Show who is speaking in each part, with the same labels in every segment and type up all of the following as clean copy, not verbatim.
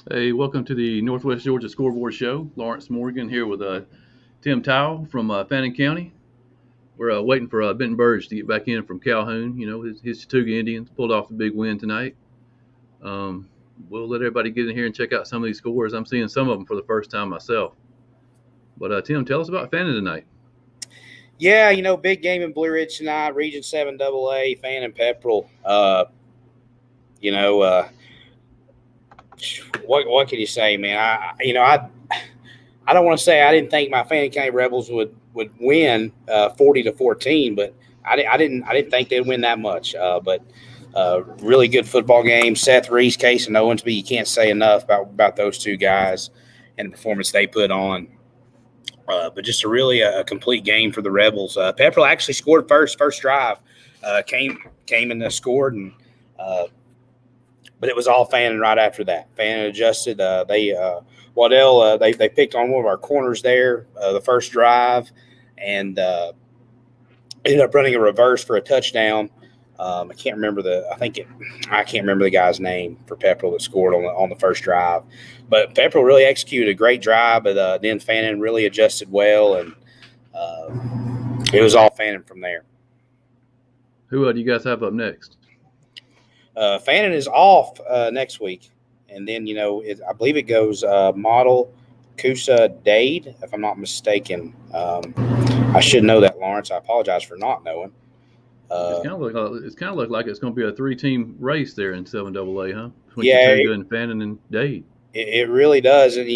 Speaker 1: Hey, welcome to the Northwest Georgia Scoreboard Show. Lawrence Morgan here with Tim Towe from Fannin County. We're waiting for Benton Birge to get back in from Calhoun. You know, his Chattooga Indians pulled off the big win tonight. Um, we'll let everybody get in here and check out some of these scores. I'm seeing some of them for the first time myself. But Tim, tell us about Fannin tonight.
Speaker 2: Yeah, big game in Blue Ridge tonight, Region 7 AA, Fannin Pepperell. You know, uh, what can you say, man? I don't want to say I didn't think my Fannin County Rebels would win 40-14, but I didn't think they'd win that much. But really good football game. Seth Reese, Case, and Owensby. You can't say enough about those two guys and the performance they put on. But just a complete game for the Rebels. Pepperell actually scored first drive, came and scored, and but it was all Fannin right after that. Fannin adjusted. Waddell they picked on one of our corners there the first drive, and ended up running a reverse for a touchdown. I can't remember the guy's name for Pepperell that scored on the first drive, but Pepperell really executed a great drive. But then Fannin really adjusted well, and it was all Fannin from there.
Speaker 1: Who do you guys have up next?
Speaker 2: Fannin is off next week, and then I believe it goes Model, Coosa, Dade, if I'm not mistaken. I should know that, Lawrence. I apologize for not knowing.
Speaker 1: It's kind of look like it's going to be a three-team race there in 7AA, huh? Between
Speaker 2: Yeah,
Speaker 1: Chattooga and Fannin and Dade.
Speaker 2: It really does, and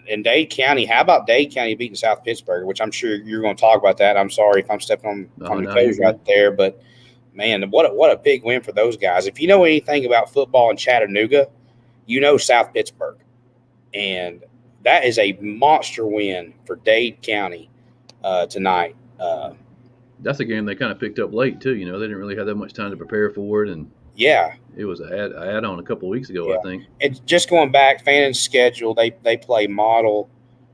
Speaker 2: in Dade County. How about Dade County beating South Pittsburgh, which I'm sure you're going to talk about that. I'm sorry if I'm stepping on your toes right there, but man, what a big win for those guys. If you know anything about football in Chattanooga, you know South Pittsburgh, and that is a monster win for Dade County tonight.
Speaker 1: That's a game they kind of picked up late too. You know, they didn't really have that much time to prepare for it, and
Speaker 2: yeah,
Speaker 1: it was an add-on a couple of weeks ago, I think.
Speaker 2: And just going back, Fannin's schedule, they play Model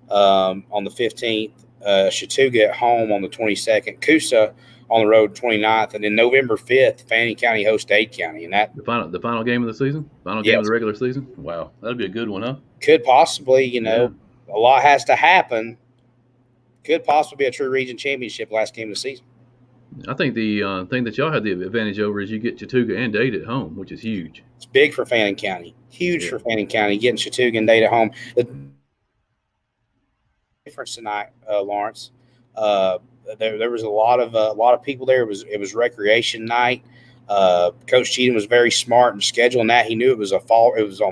Speaker 2: on the 15th, Chattooga at home on the 22nd, Coosa on the road 29th, and then November 5th, Fannin County hosts Dade County, and that
Speaker 1: the final game of the season, game of the regular season. Wow, that'd be a good one, huh?
Speaker 2: Could possibly, a lot has to happen. Could possibly be a true region championship last game of the season.
Speaker 1: I think the thing that y'all have the advantage over is you get Chattooga and Dade at home, which is huge.
Speaker 2: It's big for Fannin County. Huge for Fannin County, getting Chattooga and Dade at home. The difference tonight, Lawrence. There was a lot of people there. It was recreation night. Coach Cheatham was very smart in scheduling that. He knew it was on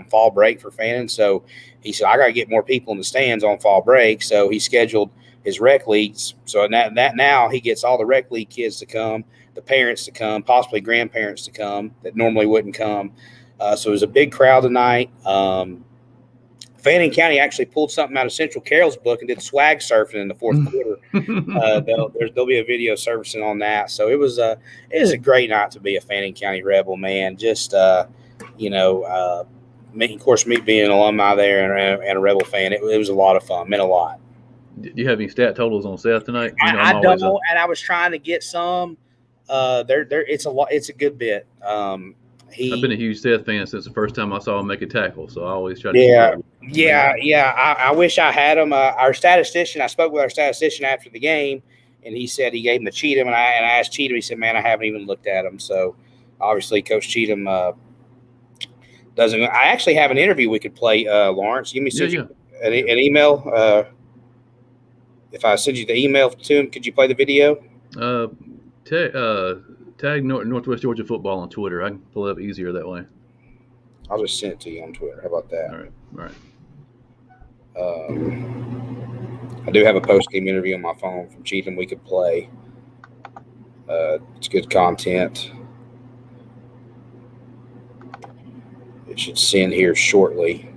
Speaker 2: fall break for Fannin, so he said, I got to get more people in the stands on fall break. So he scheduled his rec leagues. So that now he gets all the rec league kids to come, the parents to come, possibly grandparents to come that normally wouldn't come. So it was a big crowd tonight. Fannin County actually pulled something out of Central Carroll's book and did swag surfing in the fourth quarter. There'll be a video servicing on that. So it is a great night to be a Fannin County Rebel, man. Just of course, me being an alumni there and a Rebel fan, it was a lot of fun. Meant a lot.
Speaker 1: Do you have any stat totals on Seth tonight?
Speaker 2: I don't, and I was trying to get some. It's a lot. It's a good bit.
Speaker 1: I've been a huge Seth fan since the first time I saw him make a tackle, so I always try to.
Speaker 2: I wish I had him. Our statistician. I spoke with our statistician after the game, and he said he gave him the Cheatham, and I asked Cheatham. He said, "Man, I haven't even looked at him." So obviously, Coach Cheatham doesn't. I actually have an interview we could play. Lawrence, give me an email. If I send you the email to him, could you play the video?
Speaker 1: Tag Northwest Georgia Football on Twitter. I can pull it up easier that way.
Speaker 2: I'll just send it to you on Twitter. How about that?
Speaker 1: All
Speaker 2: right. I do have a post-game interview on my phone from Cheatham we could play. It's good content. It should send here shortly.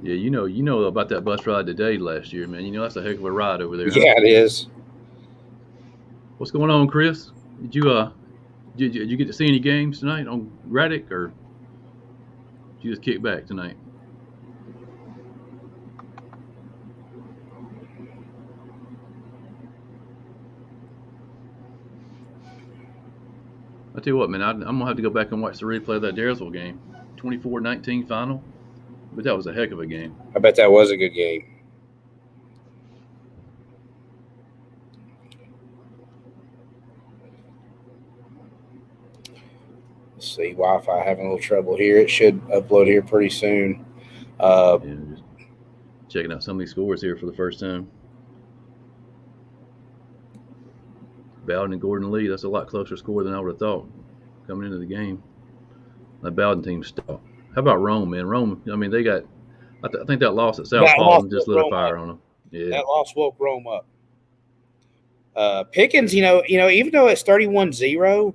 Speaker 1: Yeah, you know about that bus ride today last year, man. You know that's a heck of a ride over there.
Speaker 2: Yeah, it is.
Speaker 1: What's going on, Chris? Did you get to see any games tonight on Raddick, or did you just kick back tonight? I tell you what, man, I'm gonna have to go back and watch the replay of that Daresville game, 24-19 final. But that was a heck of a game.
Speaker 2: I bet that was a good game. Let's see, Wi-Fi having a little trouble here. It should upload here pretty soon.
Speaker 1: Just checking out some of these scores here for the first time. Bowden and Gordon lead. That's a lot closer score than I would have thought coming into the game. That Bowden team stopped. How about Rome, man? Rome, I mean, they got I think that loss at South Paul just lit a fire on them. Yeah.
Speaker 2: That loss woke Rome up. Pickens, even though it's 31-0,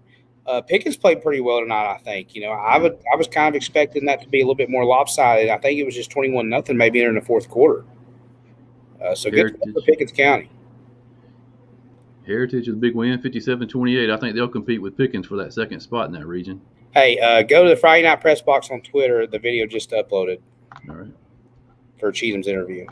Speaker 2: Pickens played pretty well tonight, I think. I was kind of expecting that to be a little bit more lopsided. I think it was just 21-0 maybe in the fourth quarter. So good for Pickens County.
Speaker 1: Heritage with a big win, 57-28. I think they'll compete with Pickens for that second spot in that region.
Speaker 2: Hey, go to the Friday Night Press Box on Twitter. The video just uploaded.
Speaker 1: All right.
Speaker 2: For Cheatham's interview.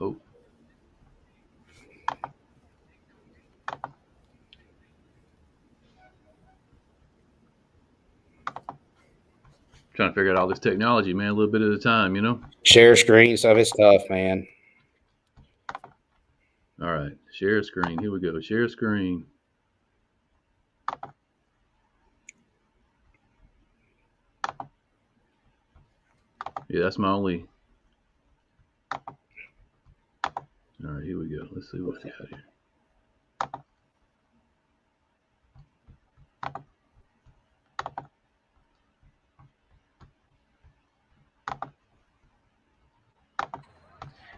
Speaker 1: Oh. Trying to figure out all this technology, man, a little bit at a time,
Speaker 2: Share screen stuff is tough, man.
Speaker 1: All right, share screen. Here we go. Share screen. Yeah, that's my only. All right, here we go. Let's see what we got here.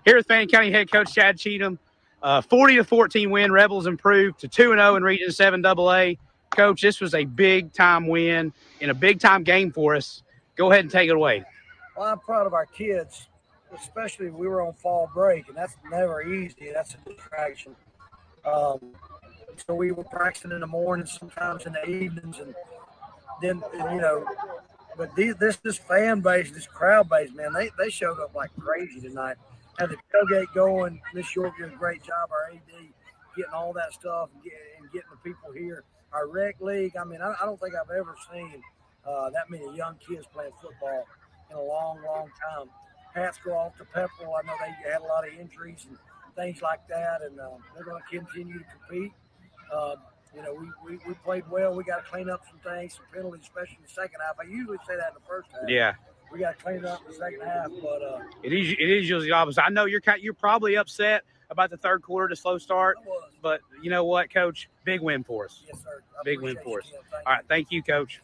Speaker 3: Here with Fannin County head coach Chad Cheatham, 40-14 win. Rebels improved to 2-0 in Region 7 AA. Coach, this was a big-time win in a big-time game for us. Go ahead and take it away.
Speaker 4: Well, I'm proud of our kids, especially we were on fall break, and that's never easy. That's a distraction. So we were practicing in the mornings, sometimes in the evenings, and then, but this fan base, this crowd base, man, they showed up like crazy tonight. Had the tailgate going. Miss York did a great job, our AD, getting all that stuff and getting the people here. Our rec league, I mean, I don't think I've ever seen that many young kids playing football in a long, long time. Hats go off to Pepperell. I know they had a lot of injuries and things like that, and they're going to continue to compete. We played well. We got to clean up some things, some penalties, especially in the second half. I usually say that in the first half.
Speaker 3: Yeah.
Speaker 4: We got to clean it up in the second half, but
Speaker 3: it is usually the opposite. I know you're probably upset about the third quarter, the slow start, but you know what, Coach? Big win for us.
Speaker 4: Yes, sir.
Speaker 3: Big win for us. All right, thank you, Coach.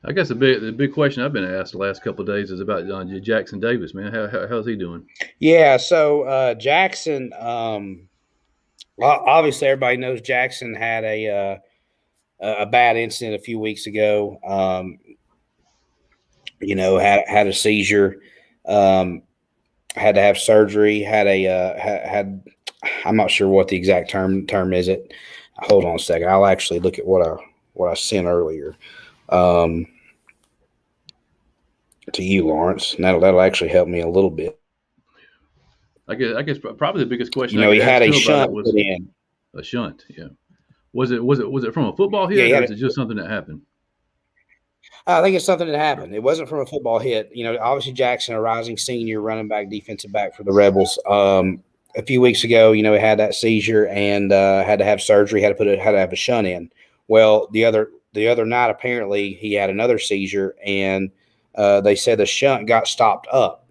Speaker 1: I guess the big question I've been asked the last couple of days is about Jackson Davis, man. How's he doing?
Speaker 2: Yeah, so Jackson. Obviously, everybody knows Jackson had a bad incident a few weeks ago. Had a seizure, had to have surgery, had I'm not sure what the exact term is. It. Hold on a second. I'll actually look at what I sent earlier to you, Lawrence. And that'll actually help me a little bit.
Speaker 1: I guess probably the biggest question.
Speaker 2: He had a shunt put in.
Speaker 1: A shunt, yeah. Was it from a football hit, or is it just something that happened?
Speaker 2: I think it's something that happened. It wasn't from a football hit. Obviously Jackson, a rising senior running back, defensive back for the Rebels. A few weeks ago, he had that seizure and had to have surgery, had to have a shunt in. Well, the other night, apparently he had another seizure, and they said the shunt got stopped up,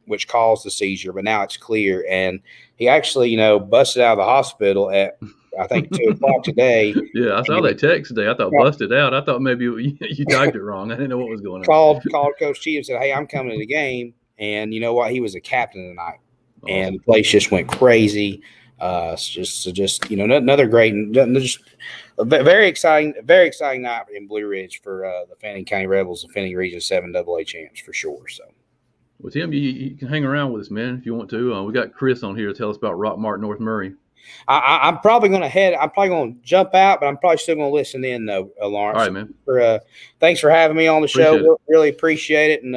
Speaker 2: which caused the seizure, but now it's clear. And he actually, busted out of the hospital at, I think, 2:00 today.
Speaker 1: Yeah, I saw that text today. I thought busted out. I thought maybe you typed it wrong. I didn't know what was going on.
Speaker 2: Called Coach Cheatham and said, "Hey, I'm coming to the game." And you know what? He was a captain tonight. Awesome. And the place just went crazy. Just another great, just a very exciting night in Blue Ridge for the Fannin County Rebels and Fannin Region 7 AA champs for sure. So.
Speaker 1: Well, Tim, you can hang around with us, man, if you want to. We got Chris on here to tell us about Rockmart, North Murray.
Speaker 2: I'm probably going to I'm probably going to jump out, but I'm probably still going to listen in though, Lawrence.
Speaker 1: All right, man.
Speaker 2: Thanks for having me on the show.
Speaker 1: Appreciate it.
Speaker 2: Really appreciate it. And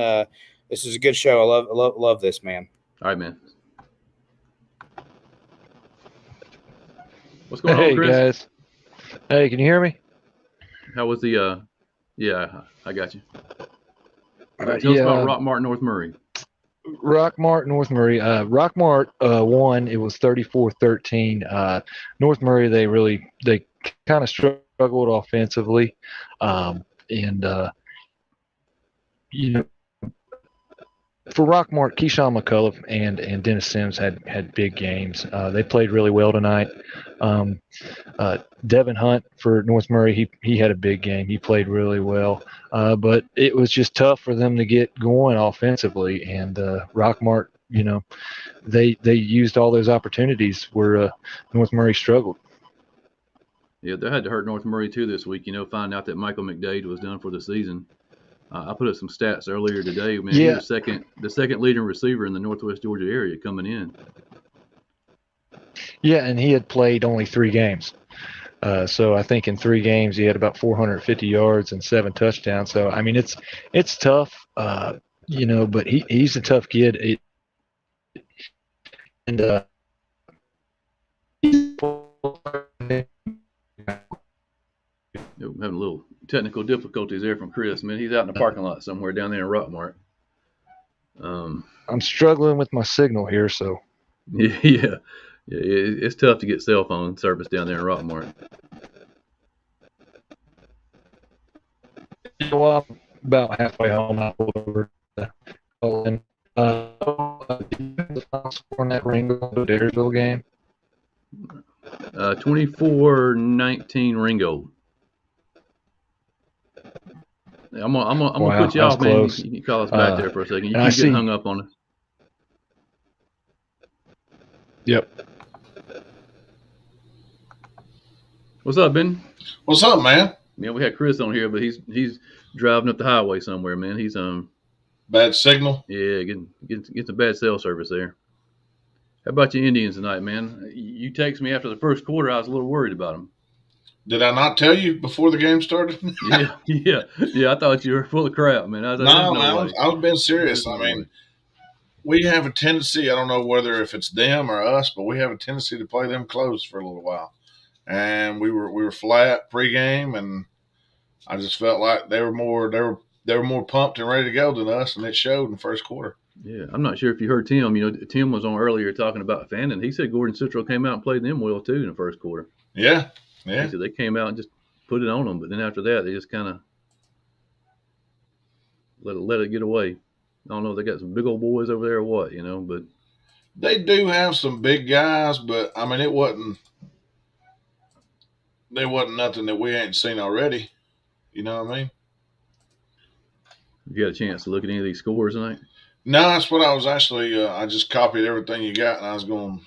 Speaker 2: this is a good show. I love this, man.
Speaker 1: All right, man. What's going on,
Speaker 5: Hey,
Speaker 1: Chris?
Speaker 5: guys. Hey, can you hear me?
Speaker 1: How was the yeah, I got you. Tell us about Rockmart, North Murray.
Speaker 5: Rockmart, North Murray. Rockmart won. It was 34-13. North Murray, they kind of struggled offensively, for Rockmart, Keyshawn McCullough and Dennis Sims had big games. They played really well tonight. Devin Hunt for North Murray, he had a big game. He played really well. But it was just tough for them to get going offensively. And Rockmart, they used all those opportunities where North Murray struggled.
Speaker 1: Yeah, they had to hurt North Murray too this week. Find out that Michael McDade was done for the season. I put up some stats earlier today. Man, he was the second leading receiver in the Northwest Georgia area coming in.
Speaker 5: Yeah, and he had played only 3 games. So I think in 3 games he had about 450 yards and 7 touchdowns. So I mean it's tough, but he's a tough kid.
Speaker 1: Having a little technical difficulties there from Chris. Man, he's out in the parking lot somewhere down there in Rockmart.
Speaker 5: I'm struggling with my signal here, so
Speaker 1: yeah, it's tough to get cell phone service down there in Rockmart.
Speaker 5: Well, I'm about halfway home. I pulled over to call in. On that Ringo Dyersville game.
Speaker 1: 24-19 Ringo. I'm gonna put you off, man.
Speaker 5: Close.
Speaker 1: You can call us back there for a second. You keep getting hung up on us.
Speaker 5: Yep.
Speaker 1: What's up, Ben?
Speaker 6: What's up, man?
Speaker 1: Yeah, we had Chris on here, but he's driving up the highway somewhere, man. He's
Speaker 6: bad signal.
Speaker 1: Yeah, getting some bad cell service there. How about your Indians tonight, man? You text me after the first quarter. I was a little worried about them.
Speaker 6: Did I not tell you before the game started?
Speaker 1: yeah. I thought you were full of crap, man. I
Speaker 6: was being serious. I mean, we have a tendency. I don't know whether if it's them or us, but we have a tendency to play them close for a little while. And we were flat pregame, and I just felt like they were more pumped and ready to go than us, and it showed in the first quarter.
Speaker 1: Yeah, I'm not sure if you heard Tim. Tim was on earlier talking about Fannin. He said Gordon Central came out and played them well too in the first quarter.
Speaker 6: Yeah.
Speaker 1: He said they came out and just put it on them, but then after that they just kind of let it get away. I don't know if they got some big old boys over there or what, but
Speaker 6: they do have some big guys. But I mean, they wasn't nothing that we ain't seen already. You know what I mean?
Speaker 1: You got a chance to look at any of these scores tonight?
Speaker 6: No, that's what I was actually. I just copied everything you got, and I was going to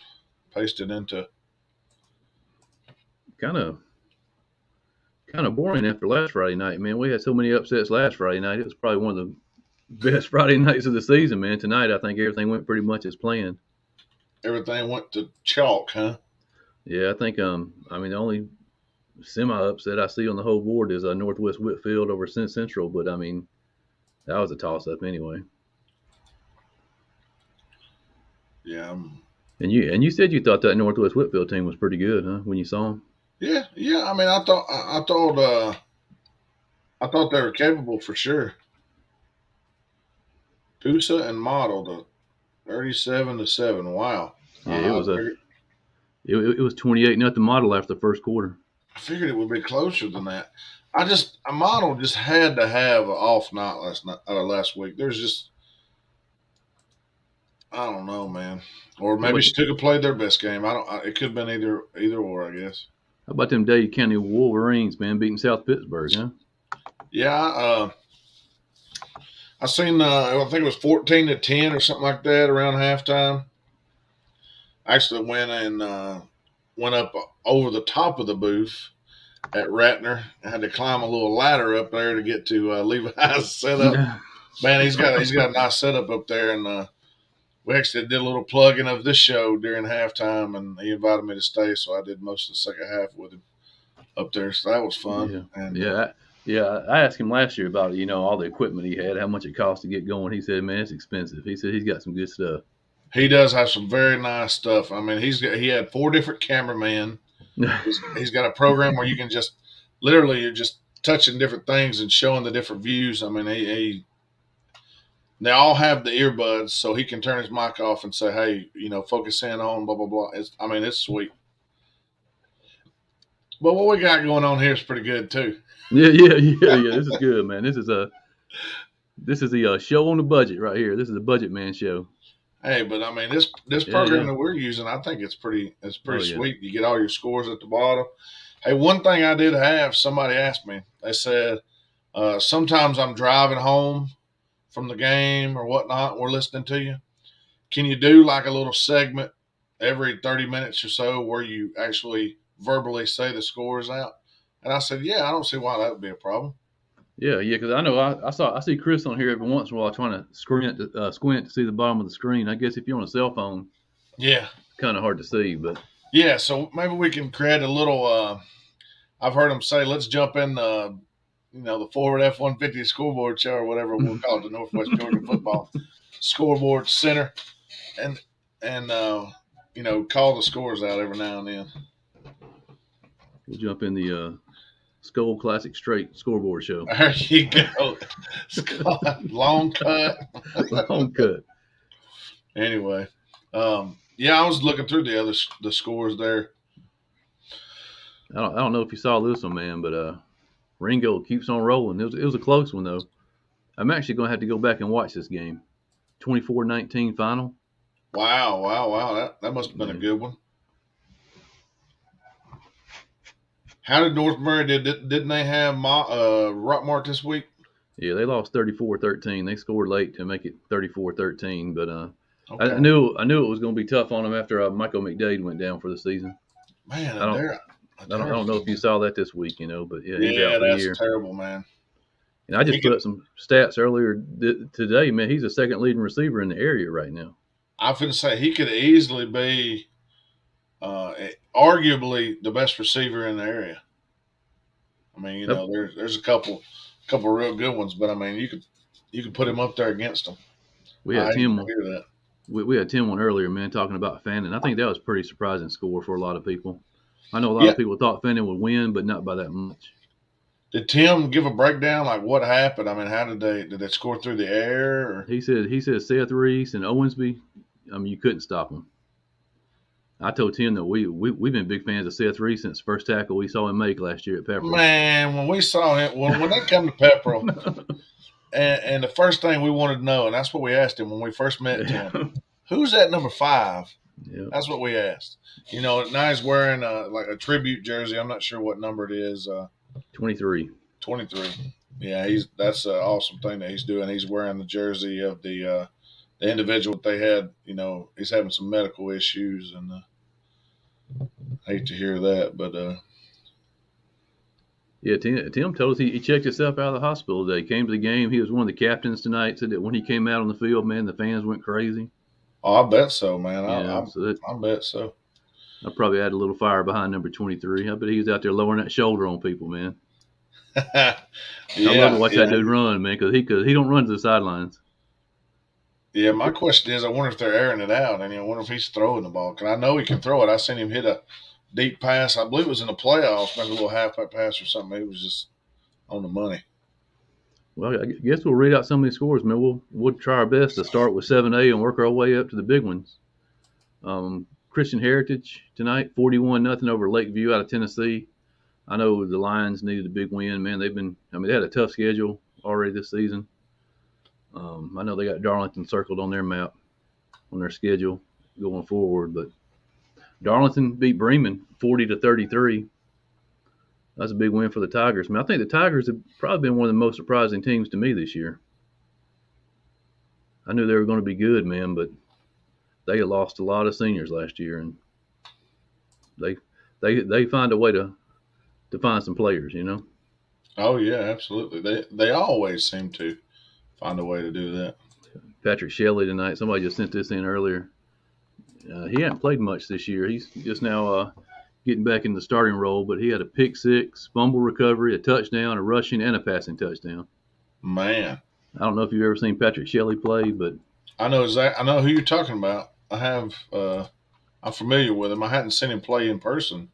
Speaker 6: paste it into.
Speaker 1: Kind of boring after last Friday night, man. We had so many upsets last Friday night. It was probably one of the best Friday nights of the season, man. Tonight, I think everything went pretty much as planned.
Speaker 6: Everything went to chalk, huh?
Speaker 1: Yeah, I think. The only semi-upset I see on the whole board is Northwest Whitfield over Sin Central, but I mean, that was a toss-up anyway.
Speaker 6: Yeah.
Speaker 1: And you said you thought that Northwest Whitfield team was pretty good, huh? When you saw them.
Speaker 6: Yeah. I mean, I thought they were capable for sure. Pusa and Model, 37-7. Wow.
Speaker 1: Yeah, it was 28-0 Model after the first quarter.
Speaker 6: I figured it would be closer than that. A Model just had to have an off night last week. There's just, I don't know, man. Or maybe Chattooga played their best game. It could have been either or, I guess.
Speaker 1: How about them Dade County Wolverines, man, beating South Pittsburgh, huh?
Speaker 6: Yeah, I seen. I think it was 14-10 or something like that around halftime. Actually, went up over the top of the booth at Ratner. I had to climb a little ladder up there to get to Levi's setup. Man, he's got a nice setup up there, and we actually did a little plugging of this show during halftime, and he invited me to stay, so I did most of the second half with him up there. So that was fun.
Speaker 1: Yeah,
Speaker 6: And
Speaker 1: I asked him last year about all the equipment he had, how much it cost to get going. He said, "Man, it's expensive." He said he's got some good stuff.
Speaker 6: he does have some very nice stuff. I mean, he had 4 different cameramen. He's got a program where you can just literally you're just touching different things and showing the different views. I mean, they all have the earbuds, so he can turn his mic off and say, "Hey, focus in on blah blah blah." It's sweet. But what we got going on here is pretty good too.
Speaker 1: Yeah. This is good, man. This is the show on the budget right here. This is a budget man show.
Speaker 6: Hey, but I mean this program that we're using, I think it's pretty sweet. You get all your scores at the bottom. Hey, one thing I did have, somebody asked me. They said sometimes I'm driving home from the game or whatnot. We're listening to you. Can you do like a little segment every 30 minutes or so where you actually verbally say the scores out? And I said, yeah, I don't see why that would be a problem.
Speaker 1: Yeah, because I know I see Chris on here every once in a while trying to squint to see the bottom of the screen. I guess if you're on a cell phone, kind of hard to see. But
Speaker 6: yeah, so maybe we can create a little. I've heard them say, let's jump in the Forward F-150 Scoreboard show or whatever we'll call it, the Northwest Georgia Football Scoreboard Center, and call the scores out every now and then.
Speaker 1: We'll jump in the Skull Classic Straight Scoreboard show.
Speaker 6: There you go. Long cut.
Speaker 1: Long cut.
Speaker 6: Anyway, I was looking through the scores there.
Speaker 1: I don't know if you saw this one, man, but Ringo keeps on rolling. It was a close one, though. I'm actually going to have to go back and watch this game. 24-19 final.
Speaker 6: Wow. That must have been a good one. How did North Murray didn't they have Rockmart this week?
Speaker 1: Yeah, they lost 34-13. They scored late to make it 34-13, but
Speaker 6: okay.
Speaker 1: I knew it was going to be tough on them after Michael McDade went down for the season.
Speaker 6: Man,
Speaker 1: I don't know if you saw that this week, but yeah, he's out for the year.
Speaker 6: That's terrible, man.
Speaker 1: And I just put up some stats earlier today, man. He's the second leading receiver in the area right now.
Speaker 6: I was going to say he could easily be arguably the best receiver in the area. I mean, there's a couple real good ones, but I mean, you could put him up there against them.
Speaker 1: We had Tim. We had Tim on earlier, man, talking about Fannin. I think that was a pretty surprising score for a lot of people. I know a lot of people thought Fannin would win, but not by that much.
Speaker 6: Did Tim give a breakdown like what happened? I mean, how did they score through the air? Or?
Speaker 1: He said Seth Reese and Owensby. I mean, you couldn't stop them. I told Tim that we've been big fans of Seth Reese since the first tackle we saw him make last year at Pepperell.
Speaker 6: Man, when we saw him, when they come to Pepperell, and the first thing we wanted to know, and that's what we asked him when we first met him, who's that number 5?
Speaker 1: Yeah.
Speaker 6: That's what we asked. Now he's wearing like a tribute jersey. I'm not sure what number it is.
Speaker 1: 23.
Speaker 6: 23. Yeah, that's an awesome thing that he's doing. He's wearing the jersey of the individual that they had. He's having some medical issues, and I hate to hear that, but
Speaker 1: yeah, Tim told us he checked himself out of the hospital today. Came to the game. He was one of the captains tonight. Said that when he came out on the field, man, the fans went crazy.
Speaker 6: Oh, I bet so, man.
Speaker 1: Yeah,
Speaker 6: I bet so.
Speaker 1: I probably had a little fire behind number 23. I bet he was out there lowering that shoulder on people, man. I love to watch that dude run, man, because he don't run to the sidelines.
Speaker 6: Yeah, my question is, I wonder if they're airing it out, and I wonder if he's throwing the ball. Because I know he can throw it. I seen him hit a deep pass. I believe it was in the playoffs, maybe a little halfback pass or something. It was just on the money. Well,
Speaker 1: I guess we'll read out some of these scores, man. We'll try our best to start with 7A and work our way up to the big ones. Christian Heritage tonight, 41-0 over Lakeview out of Tennessee. I know the Lions needed a big win, man. They had a tough schedule already this season. I know they got Darlington circled on their map, on their schedule going forward, but Darlington beat Bremen 40-33. That's a big win for the Tigers. I mean, I think the Tigers have probably been one of the most surprising teams to me this year. I knew they were going to be good, man, but they had lost a lot of seniors last year, and they find a way to find some players,
Speaker 6: Oh yeah, absolutely. They always seem to find a way to do that.
Speaker 1: Patrick Shelley tonight. Somebody just sent this in earlier. He hadn't played much this year. He's just now getting back in the starting role, but he had a pick six, fumble recovery, a touchdown, a rushing, and a passing touchdown.
Speaker 6: Man.
Speaker 1: I don't know if you've ever seen Patrick Shelley play, but
Speaker 6: I know who you're talking about. I'm familiar with him. I hadn't seen him play in person,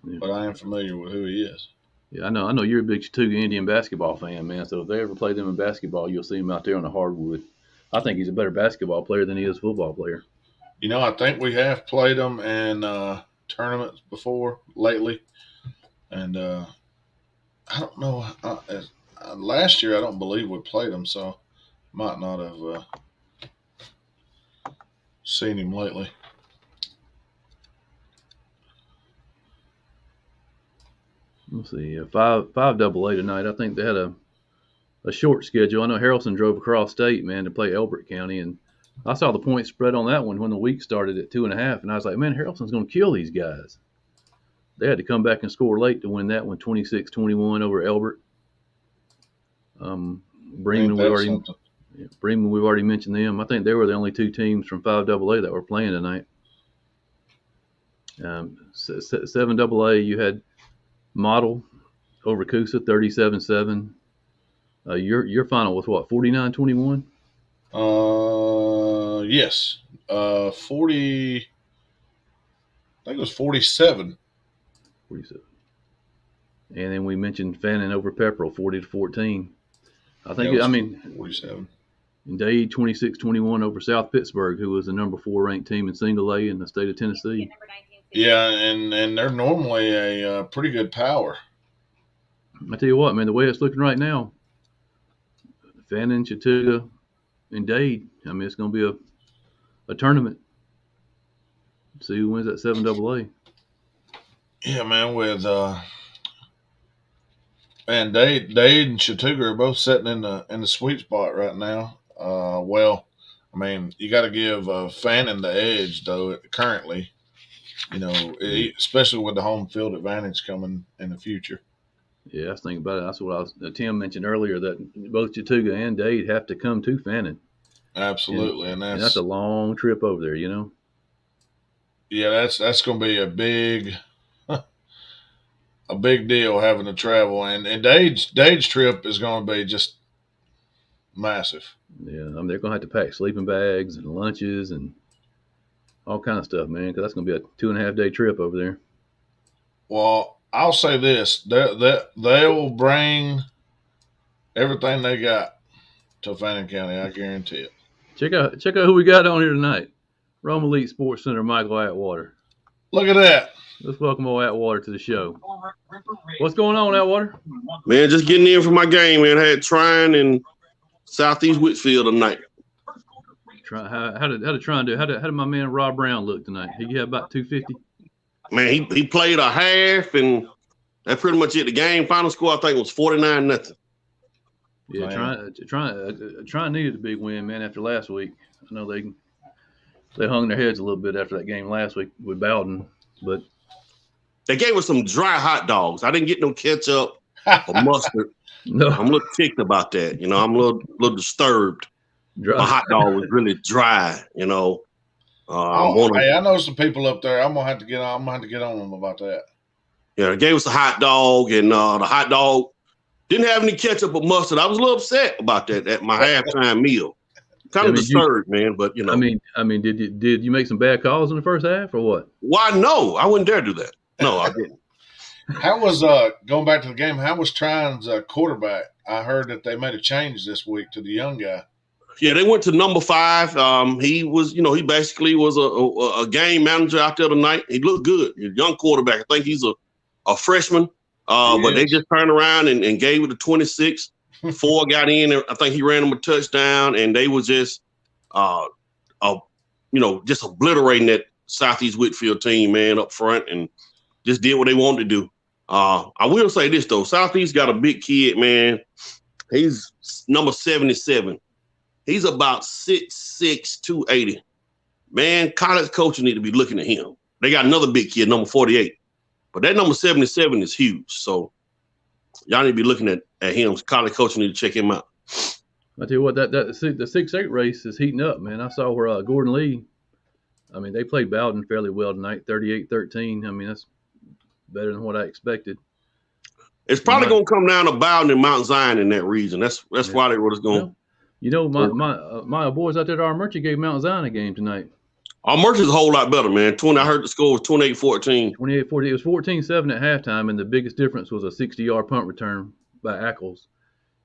Speaker 6: but I am familiar with who he is.
Speaker 1: Yeah, I know you're a big Chattooga Indian basketball fan, man. So if they ever play them in basketball, you'll see him out there on the hardwood. I think he's a better basketball player than he is a football player.
Speaker 6: I think we have played them in tournaments before lately, and I don't know. Last year, I don't believe we played them, so might not have seen him lately.
Speaker 1: Let's see, 5AA tonight. I think they had a short schedule. I know Harrelson drove across state, man, to play Elbert County, and I saw the point spread on that one when the week started at 2.5, and I was like, man, Harrelson's going to kill these guys. They had to come back and score late to win that one, 26-21 over Elbert. Bremen, we've already mentioned them. I think they were the only two teams from 5AA that were playing tonight. 7AA, you had Model over Coosa, 37-7. Your final was what, 49-21?
Speaker 6: Yes. 40. I think it was 47.
Speaker 1: 47. And then we mentioned Fannin over Pepperell, 40-14. I think
Speaker 6: 47.
Speaker 1: And Dade 26-21 over South Pittsburgh, who was the number 4 ranked team in single A in the state of Tennessee.
Speaker 6: Yeah, and they're normally a pretty good power.
Speaker 1: I tell you what, man, the way it's looking right now, Fannin, Chattooga, and Dade, I mean, it's going to be a tournament. See who wins that 7AA.
Speaker 6: Yeah, man, with and Dade and Chattooga are both sitting in the sweet spot right now. Well, I mean, you got to give Fannin the edge though currently. Especially with the home field advantage coming in the future.
Speaker 1: Yeah, I was thinking about it. That's what Tim mentioned earlier, that both Chattooga and Dade have to come to Fannin.
Speaker 6: Absolutely,
Speaker 1: and that's a long trip over there,
Speaker 6: Yeah, that's going to be a big deal having to travel, and Dade's trip is going to be just massive.
Speaker 1: Yeah, I mean, they're going to have to pack sleeping bags and lunches and all kind of stuff, man, because that's going to be a 2.5 day trip over there.
Speaker 6: Well, I'll say this: they will bring everything they got to Fannin County. I guarantee it.
Speaker 1: Check out who we got on here tonight. Rome Elite Sports Center, Michael Atwater.
Speaker 6: Look at that.
Speaker 1: Let's welcome old Atwater to the show. What's going on, Atwater?
Speaker 7: Man, just getting in for my game, man. I had Trine and Southeast Whitfield tonight.
Speaker 1: How did Trine do? How did my man Rob Brown look tonight? He had about 250.
Speaker 7: Man, he played a half, and that's pretty much it. The game final score, I think, was 49-0.
Speaker 1: Yeah, Trine needed a big win, man, after last week. I know they hung their heads a little bit after that game last week with Bowden, but
Speaker 7: they gave us some dry hot dogs. I didn't get no ketchup or mustard.
Speaker 1: No.
Speaker 7: I'm a little ticked about that. I'm a little disturbed.
Speaker 1: Dry.
Speaker 7: My hot dog was really dry.
Speaker 6: Hey, I know some people up there. I'm gonna have to get on them about that.
Speaker 7: Yeah, they gave us a hot dog, and the hot dog didn't have any ketchup or mustard. I was a little upset about that at my halftime meal. Kind of disturbed, man. But
Speaker 1: I mean, did you make some bad calls in the first half or what?
Speaker 7: Why? No, I wouldn't dare do that. No, I didn't.
Speaker 6: How was going back to the game? How was Trine's quarterback? I heard that they made a change this week to the young guy.
Speaker 7: Yeah, they went to number 5. He was, he basically was a game manager out there tonight. He looked good. He's a young quarterback. I think he's a freshman. But they just turned around and gave it to 26. 4 got in. I think he ran them a touchdown, and they was just, just obliterating that Southeast Whitfield team, man, up front, and just did what they wanted to do. I will say this though, Southeast got a big kid, man. He's number 77. He's about 6'6", 280. Man, college coaches need to be looking at him. They got another big kid, number 48. But that number 77 is huge. So y'all need to be looking at him. College coaches need to check him out.
Speaker 1: I tell you what, the 6-8 race is heating up, man. I saw where Gordon Lee. I mean, they played Bowden fairly well tonight, 38-13. I mean, that's better than what I expected.
Speaker 7: It's probably going to come down to Bowden and Mount Zion in that region. That's why they were going.
Speaker 1: Well, you know, my boys out there at our Merchie gave Mount Zion a game tonight.
Speaker 7: Our Merchie's a whole lot better, man. I heard the score was 28-14.
Speaker 1: 28-14. It was 14-7 at halftime, and the biggest difference was a 60-yard punt return by Ackles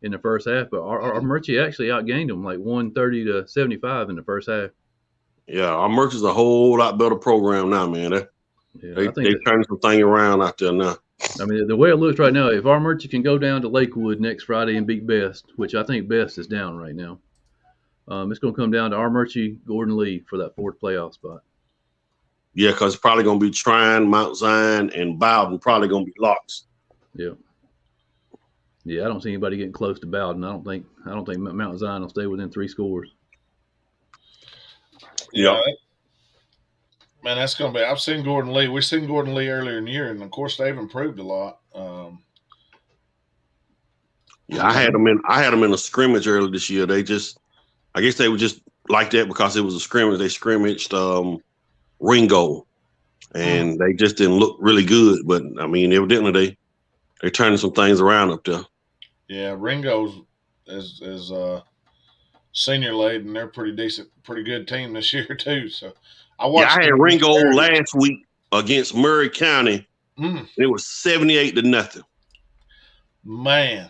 Speaker 1: in the first half. But our Merchie actually outgained them like 130-75 in the first half.
Speaker 7: Yeah, our Merchie's a whole lot better program now, man. They turning some thing around out there now.
Speaker 1: I mean, the way it looks right now, if our Merchie can go down to Lakewood next Friday and beat Best, which I think Best is down right now, it's going to come down to our Merchie, Gordon Lee for that fourth playoff spot.
Speaker 7: Yeah, because it's probably going to be Trine, Mount Zion, and Bowden probably going to be locks.
Speaker 1: Yeah. Yeah, I don't see anybody getting close to Bowden. I don't think Mount Zion will stay within 3 scores.
Speaker 7: Yeah.
Speaker 6: Man, that's going to be – I've seen Gordon Lee. We've seen Gordon Lee earlier in the year, and, of course, they've improved a lot.
Speaker 7: Yeah, I had them in a scrimmage earlier this year. I guess they were just like that because it was a scrimmage. They scrimmaged Ringo, and they just didn't look really good. But, I mean, evidently they're turning some things around up there.
Speaker 6: Yeah, Ringo's is senior late, and they're pretty good team this year, too. So I
Speaker 7: had Ringo last week against Murray County. It was 78-0.
Speaker 6: Man.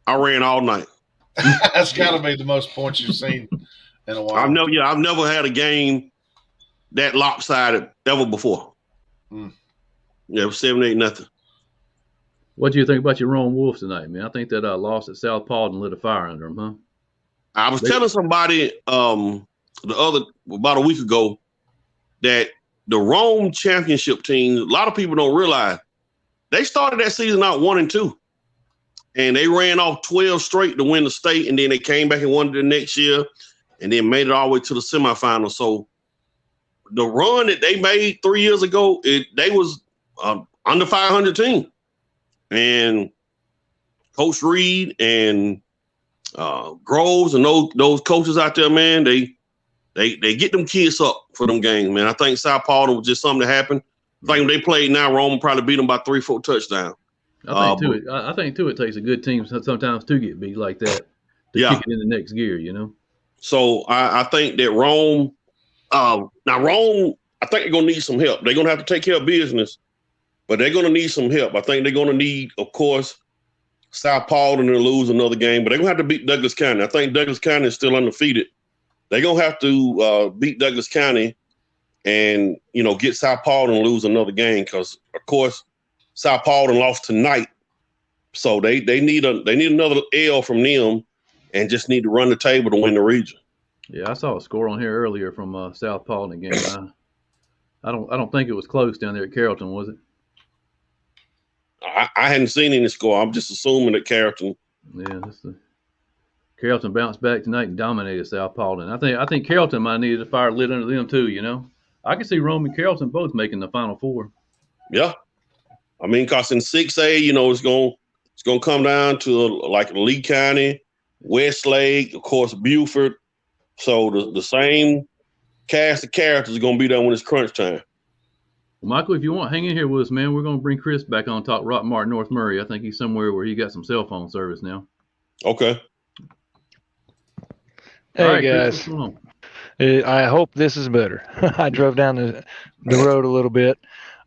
Speaker 7: I ran all night.
Speaker 6: That's got to be the most points you've seen in a while.
Speaker 7: I've never had a game that lopsided ever before. Yeah, it was 78-0.
Speaker 1: What do you think about your Rome Wolves tonight, man? I think that loss at South Paul and lit a fire under them, huh?
Speaker 7: I was telling somebody about a week ago that the Rome championship team, a lot of people don't realize, they started that season out 1-2. And they ran off 12 straight to win the state, and then they came back and won it the next year, and then made it all the way to the semifinals. So the run that they made 3 years ago, they was under 500 team. And Coach Reed and Groves and those coaches out there, man, they get them kids up for them games, man. I think South Paul was just something that happened. I think when they played now, Rome probably beat them by 3-4 touchdowns.
Speaker 1: I think too it takes a good team sometimes to get beat like that to kick it in the next gear, you know.
Speaker 7: So I think that Rome, I think they're gonna need some help. They're gonna have to take care of business, but they're gonna need some help. I think they're gonna need, of course, South Paul to lose another game, but they're gonna have to beat Douglas County. I think Douglas County is still undefeated. They're gonna have to beat Douglas County and get South Paul and lose another game because, of course, South Paul lost tonight, so they need another L from them, and just need to run the table to win the region.
Speaker 1: Yeah, I saw a score on here earlier from South Paul again. I don't think it was close down there at Carrollton, was it?
Speaker 7: I hadn't seen any score. I'm just assuming that Carrollton.
Speaker 1: Yeah, Carrollton bounced back tonight and dominated South Paul, and I think Carrollton might need a fire lit under them too. You know, I can see Rome and Carrollton both making the Final Four.
Speaker 7: Yeah. I mean, because in 6A, it's gonna come down to like Lee County, Westlake, of course, Buford. So the same cast of characters is gonna be there when it's crunch time.
Speaker 1: Well, Michael, if you want, hang in here with us, man. We're gonna bring Chris back on talk Rockmart, North Murray. I think he's somewhere where he got some cell phone service now.
Speaker 7: Okay.
Speaker 5: Hey
Speaker 1: right,
Speaker 5: guys.
Speaker 1: Chris,
Speaker 5: I hope this is better. I drove down the road a little bit.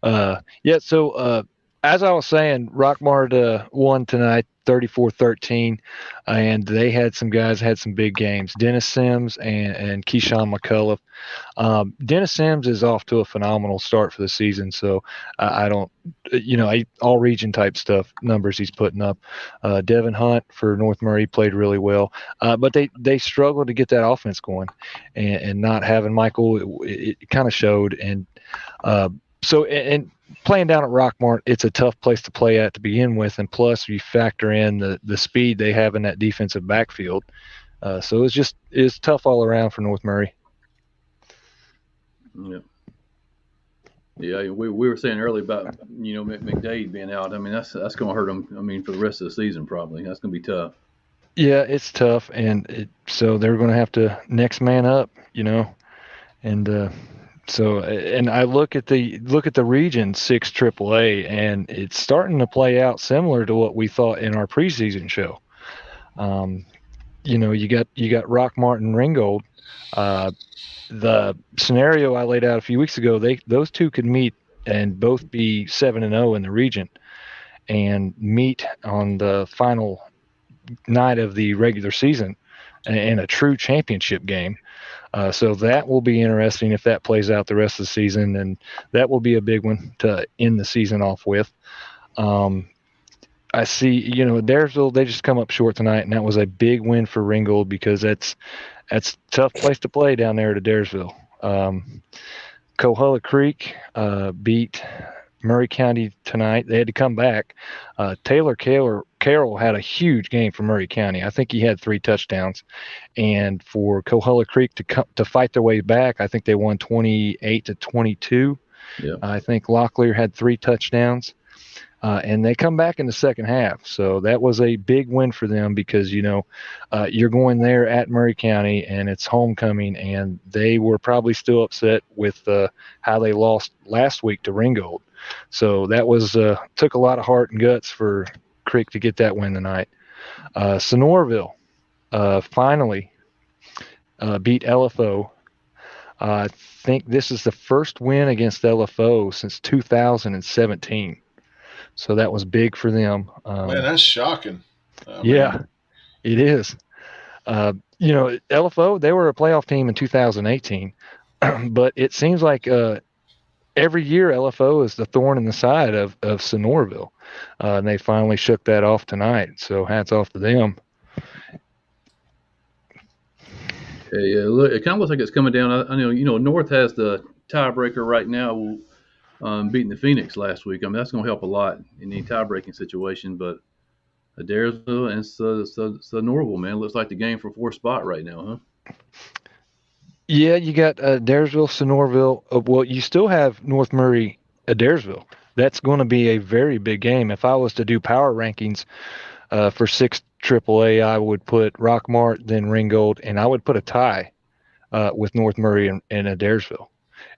Speaker 5: So as I was saying, Rockmart won tonight, 34-13, and they had some guys had some big games. Dennis Sims and Keyshawn McCullough. Dennis Sims is off to a phenomenal start for the season, so I don't, all region type stuff numbers he's putting up. Devin Hunt for North Murray played really well, but they struggled to get that offense going, and not having Michael, it kind of showed, and playing down at Rockmart, it's a tough place to play at to begin with, and plus you factor in the speed they have in that defensive backfield. So it's tough all around for North Murray.
Speaker 1: Yeah, we were saying earlier about McDade being out. I mean, that's going to hurt them. I mean, for the rest of the season probably. That's going to be tough.
Speaker 5: Yeah, it's tough, and so they're going to have to next man up, and and I look at the region 6 AAA, and it's starting to play out similar to what we thought in our preseason show. You got Rockmart and Ringgold. The scenario I laid out a few weeks ago, those two could meet and both be 7-0 in the region, and meet on the final night of the regular season in a true championship game. So that will be interesting if that plays out the rest of the season, and that will be a big one to end the season off with. I see, Daresville, they just come up short tonight, and that was a big win for Ringgold because that's a tough place to play down there at Daresville. Coahulla Creek beat Murray County tonight. They had to come back. Taylor Carroll had a huge game for Murray County. I think he had 3 touchdowns. And for Coahulla Creek to fight their way back, I think they won 28-22.
Speaker 1: Yeah.
Speaker 5: I think Locklear had 3 touchdowns. And they come back in the second half. So that was a big win for them because, you're going there at Murray County and it's homecoming, and they were probably still upset with how they lost last week to Ringgold. So that was took a lot of heart and guts for Creek to get that win tonight. Sonorville finally beat LFO. I think this is the first win against LFO since 2017. So that was big for them.
Speaker 6: Man, that's shocking.
Speaker 5: Yeah, it is. LFO, they were a playoff team in 2018, but it seems like every year LFO is the thorn in the side of Sonorville. And they finally shook that off tonight. So hats off to them.
Speaker 1: Yeah, look, it kind of looks like it's coming down. I know, North has the tiebreaker right now, beating the Phoenix last week. I mean, that's going to help a lot in any tie-breaking situation. But Daresville and Norville, man, looks like the game for 4th spot right now, huh?
Speaker 5: Yeah, you got Daresville, Sonorville. Well, you still have North Murray, Daresville. That's going to be a very big game. If I was to do power rankings for 6 AAA, I would put Rockmart, then Ringgold, and I would put a tie with North Murray and Daresville.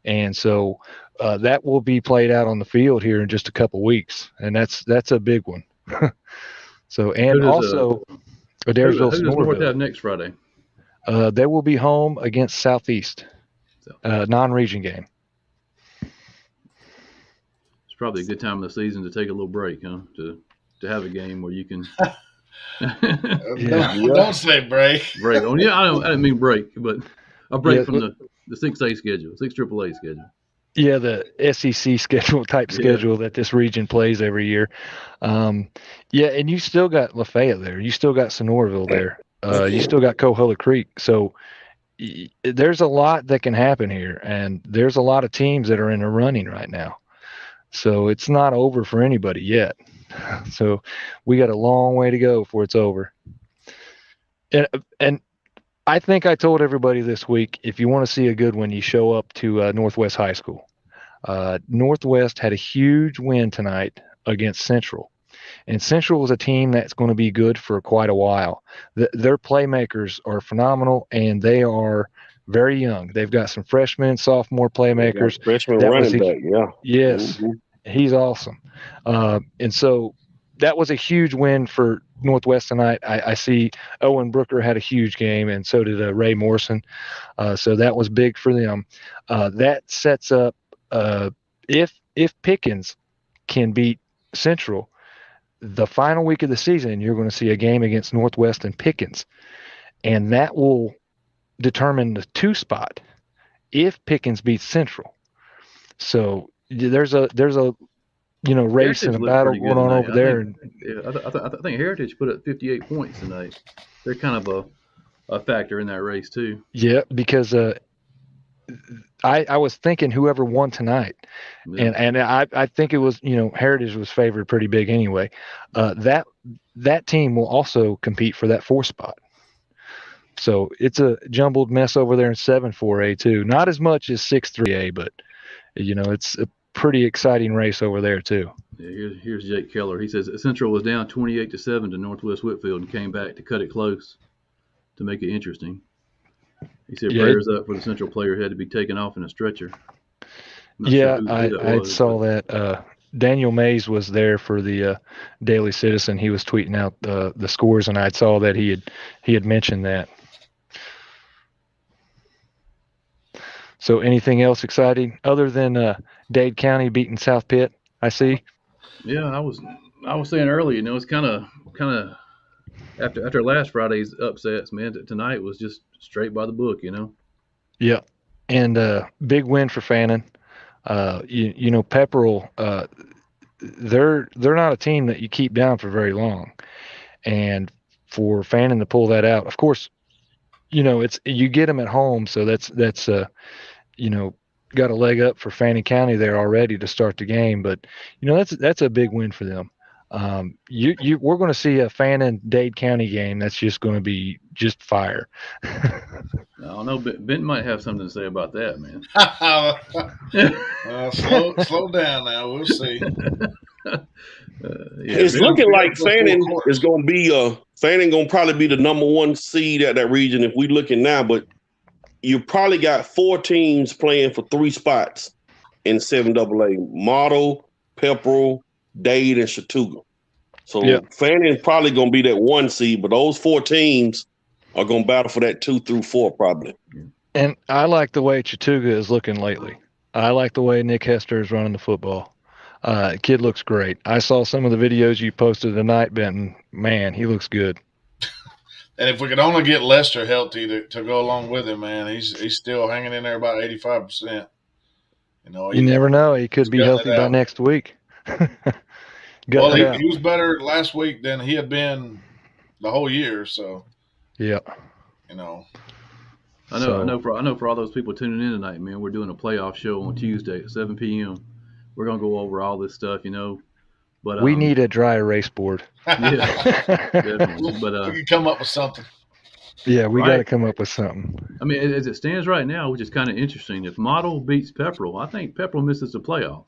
Speaker 5: And so that will be played out on the field here in just a couple weeks, and that's a big one. So, and also Daresville,
Speaker 1: who does North have next Friday?
Speaker 5: They will be home against Southeast, non-region game.
Speaker 1: It's probably a good time of the season to take a little break, huh? To have a game where you can.
Speaker 6: Don't say break.
Speaker 1: Break. Oh yeah, I didn't mean break, but a break from the 6A schedule, 6 AAA schedule.
Speaker 5: Yeah, the SEC schedule that this region plays every year. And you still got Lafayette there. You still got Sonorville there. You still got Coahulla Creek. So there's a lot that can happen here, and there's a lot of teams that are in the running right now. So it's not over for anybody yet. So we got a long way to go before it's over. And I think I told everybody this week, if you want to see a good one, you show up to Northwest High School. Northwest had a huge win tonight against Central. And Central is a team that's going to be good for quite a while. Their playmakers are phenomenal, and they are very young. They've got some freshmen, sophomore playmakers.
Speaker 7: Freshman running back, yeah.
Speaker 5: Yes, he's awesome. And so that was a huge win for Northwest tonight. I see Owen Brooker had a huge game, and so did Ray Morrison. So that was big for them. That sets up if Pickens can beat Central, the final week of the season, you're going to see a game against Northwest and Pickens, and that will determine the 2 spot if Pickens beats Central. So there's a race and a battle going on over there.
Speaker 1: I think Heritage put up 58 points tonight. They're kind of a factor in that race too.
Speaker 5: Yeah, because I was thinking whoever won tonight, and I think it was Heritage was favored pretty big anyway. That team will also compete for that 4 spot. So it's a jumbled mess over there in 7-4A too. Not as much as 6-3A, but it's a pretty exciting race over there too.
Speaker 1: Yeah, here's Jake Keller. He says Central was down 28-7 to Northwest Whitfield and came back to cut it close to make it interesting. He said prayers up for the Central player who had to be taken off in a stretcher.
Speaker 5: Yeah, I saw that. Daniel Mays was there for the Daily Citizen. He was tweeting out the scores, and I saw that he had mentioned that. So, anything else exciting other than Dade County beating South Pitt? I see.
Speaker 1: Yeah, I was saying earlier, it's kind of after last Friday's upsets, man. Tonight was just straight by the book,
Speaker 5: Yeah, and big win for Fannin. Pepperell, they're not a team that you keep down for very long, and for Fannin to pull that out, of course, it's you get them at home, so that's got a leg up for Fannin County there already to start the game, but that's a big win for them. We're going to see a Fannin Dade County game that's just going to be just fire.
Speaker 1: I don't know. Benton might have something to say about that, man.
Speaker 6: Slow down now. We'll see.
Speaker 7: It's looking like Fannin is going to be Fannin going to probably be the number one seed at that region if we looking now. But you probably got 4 teams playing for 3 spots in 7AA: Model, Pepperell, Dade, and Chattooga. So Fannin is probably going to be that 1 seed, but those 4 teams are going to battle for that 2 through 4 probably.
Speaker 5: And I like the way Chattooga is looking lately. I like the way Nick Hester is running the football. Kid looks great. I saw some of the videos you posted tonight, Benton. Man, he looks good.
Speaker 6: And if we could only get Lester healthy to go along with him, man, he's still hanging in there about 85%.
Speaker 5: You never know. He could be healthy by next week.
Speaker 6: Well, he was better last week than he had been the whole year. So,
Speaker 5: yeah,
Speaker 1: I know for all those people tuning in tonight, man, we're doing a playoff show on Tuesday at 7 p.m. We're gonna go over all this stuff, But
Speaker 5: we need a dry erase board.
Speaker 1: Yeah, definitely. But
Speaker 6: we can come up with something.
Speaker 5: Yeah, we got to come up with something.
Speaker 1: I mean, as it stands right now, which is kind of interesting. If Model beats Pepperell, I think Pepperell misses the playoffs,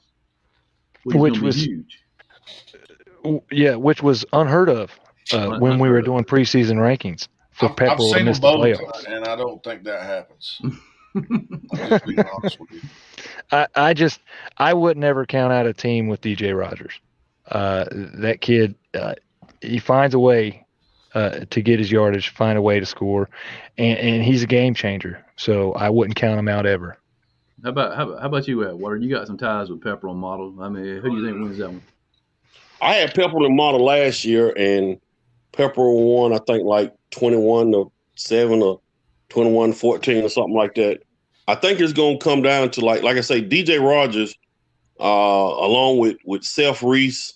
Speaker 1: which was huge.
Speaker 5: Yeah, which was unheard of when we were doing preseason rankings for Pepperell to miss the playoffs.
Speaker 6: And I don't think that happens. I'm just being honest with you.
Speaker 5: I would never count out a team with DJ Rogers. That kid, he finds a way to get his yardage, find a way to score, and he's a game changer. So I wouldn't count him out ever.
Speaker 1: How about you, Atwater? You got some ties with Pepperell and Model. I mean, who do you think wins that one?
Speaker 7: I had Pepperell and Model last year, and Pepperell won, I think, like 21-7 or 21-14 or something like that. I think it's going to come down to, like I say, DJ Rogers, along with Seth Reese,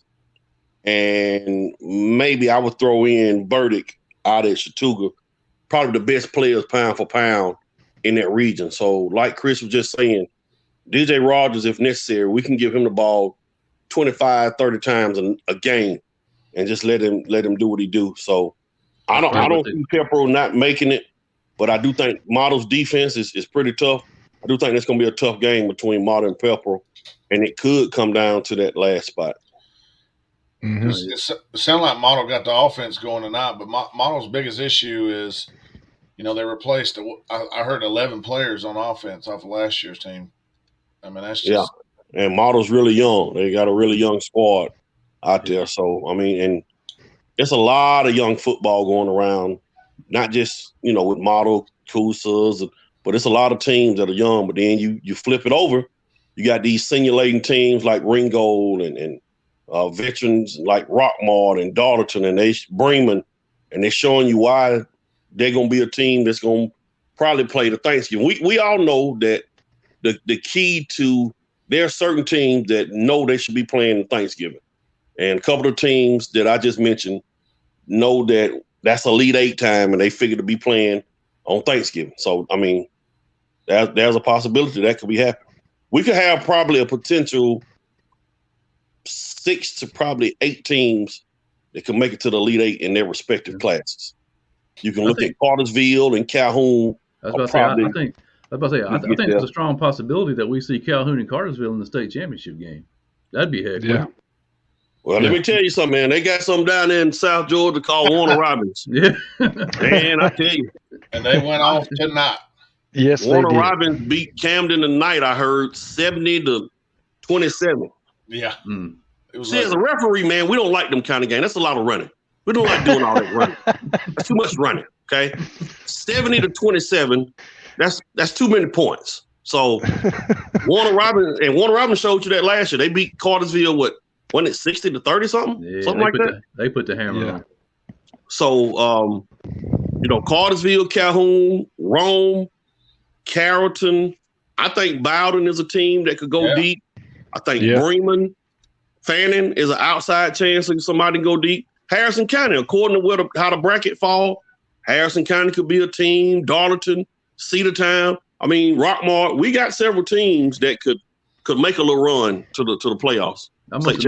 Speaker 7: and maybe I would throw in Burdick out at Chattooga, probably the best players pound for pound in that region. So, like Chris was just saying, DJ Rogers, if necessary, we can give him the ball 25, 30 times a game and just let him do what he do. So I don't see Pepperell not making it, but I do think Model's defense is pretty tough. I do think it's going to be a tough game between Model and Pepperell, and it could come down to that last spot.
Speaker 6: Mm-hmm. It sounded like Model got the offense going tonight, but Model's biggest issue is, they replaced, I heard 11 players on offense off of last year's team. I mean, that's just –
Speaker 7: and Model's really young. They got a really young squad out there. So, I mean, and there's a lot of young football going around, not just, with Model, Cousas, but it's a lot of teams that are young. But then you flip it over, you got these senior-laden teams like Ringgold and veterans like Rockmart and Darlington and Bremen, and they're showing you why they're going to be a team that's going to probably play the Thanksgiving. We all know that the key to – there are certain teams that know they should be playing Thanksgiving. And a couple of teams that I just mentioned know that that's Elite 8 time and they figure to be playing on Thanksgiving. So, I mean, there's a possibility that could be happening. We could have probably a potential 6 to probably 8 teams that can make it to the Elite 8 in their respective classes. You can look at Cartersville and Calhoun.
Speaker 1: I was about to say, I think there's a strong possibility that we see Calhoun and Cartersville in the state championship game. That'd be heck.
Speaker 5: Yeah.
Speaker 7: Well, let me tell you something, man. They got something down there in South Georgia called Warner Robins.
Speaker 1: Yeah.
Speaker 7: Man, I tell you.
Speaker 6: And they went off tonight.
Speaker 5: Yes,
Speaker 7: Warner
Speaker 5: they did.
Speaker 7: Robins beat Camden tonight, I heard, 70-27.
Speaker 6: Yeah.
Speaker 1: Mm.
Speaker 6: It was
Speaker 7: See, as a referee, man, we don't like them kind of games. That's a lot of running. We don't like doing all that running. That's too much running, okay? 70-27, that's too many points. So Warner Robins showed you that last year. They beat Cartersville, what, wasn't it 60-30 something?
Speaker 1: Yeah,
Speaker 7: something like that?
Speaker 1: They put the hammer on.
Speaker 7: So, Cartersville, Calhoun, Rome, Carrollton. I think Bowden is a team that could go deep. I think Bremen, Fannin is an outside chance of somebody to go deep. Harrison County, according to how the bracket fall, Harrison County could be a team. Darlington, Cedartown. I mean, Rockmart. We got several teams that could make a little run to the playoffs.
Speaker 1: I must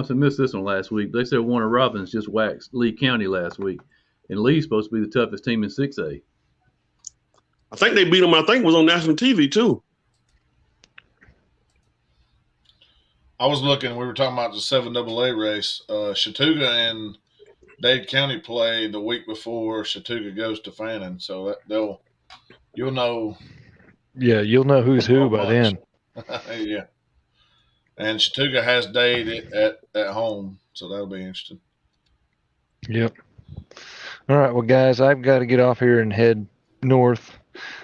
Speaker 1: have missed this one last week. They said Warner Robins just waxed Lee County last week, and Lee's supposed to be the toughest team in 6A.
Speaker 7: I think they beat them. I think it was on national TV too.
Speaker 6: I was looking. We were talking about the 7AA race. Chattooga and Dade County play the week before Chattooga goes to Fannin, so you'll know.
Speaker 5: Yeah, you'll know who's who by then.
Speaker 6: Yeah. And Chattooga has Dade at home, so that'll be interesting.
Speaker 5: Yep. All right, well, guys, I've got to get off here and head north.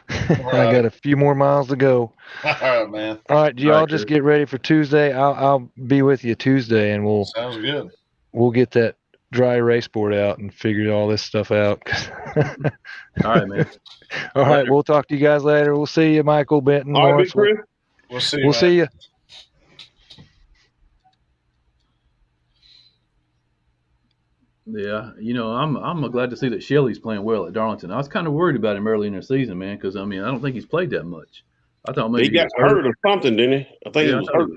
Speaker 5: I got a few more miles to go.
Speaker 6: All right, man.
Speaker 5: All right, y'all just get ready for Tuesday. I'll be with you Tuesday, and
Speaker 6: sounds good.
Speaker 5: We'll get that dry erase board out and figure all this stuff out.
Speaker 1: All right, man.
Speaker 5: All right, we'll talk to you guys later. We'll see you, Michael, Benton,
Speaker 7: all
Speaker 5: Lawrence.
Speaker 7: right,
Speaker 6: we'll see you.
Speaker 5: We'll see you.
Speaker 1: Yeah, I'm glad to see that Shelley's playing well at Darlington. I was kind of worried about him early in the season, man, because I don't think he's played that much. I thought maybe
Speaker 7: he got hurt or something, didn't he? I think he was hurt.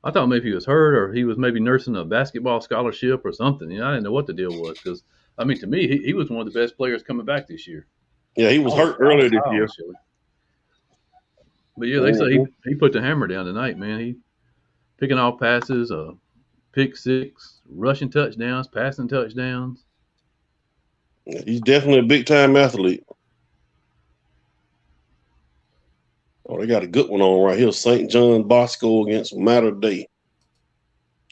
Speaker 1: I thought maybe he was hurt, or he was maybe nursing a basketball scholarship or something. I didn't know what the deal was, because to me, he was one of the best players coming back this year.
Speaker 7: Yeah, he was hurt earlier this year.
Speaker 1: Shelley. But yeah, they say he put the hammer down tonight, man. He picking off passes, pick six, rushing touchdowns, passing touchdowns.
Speaker 7: He's definitely a big-time athlete. Oh, they got a good one on right here. St. John Bosco against Mater Dei.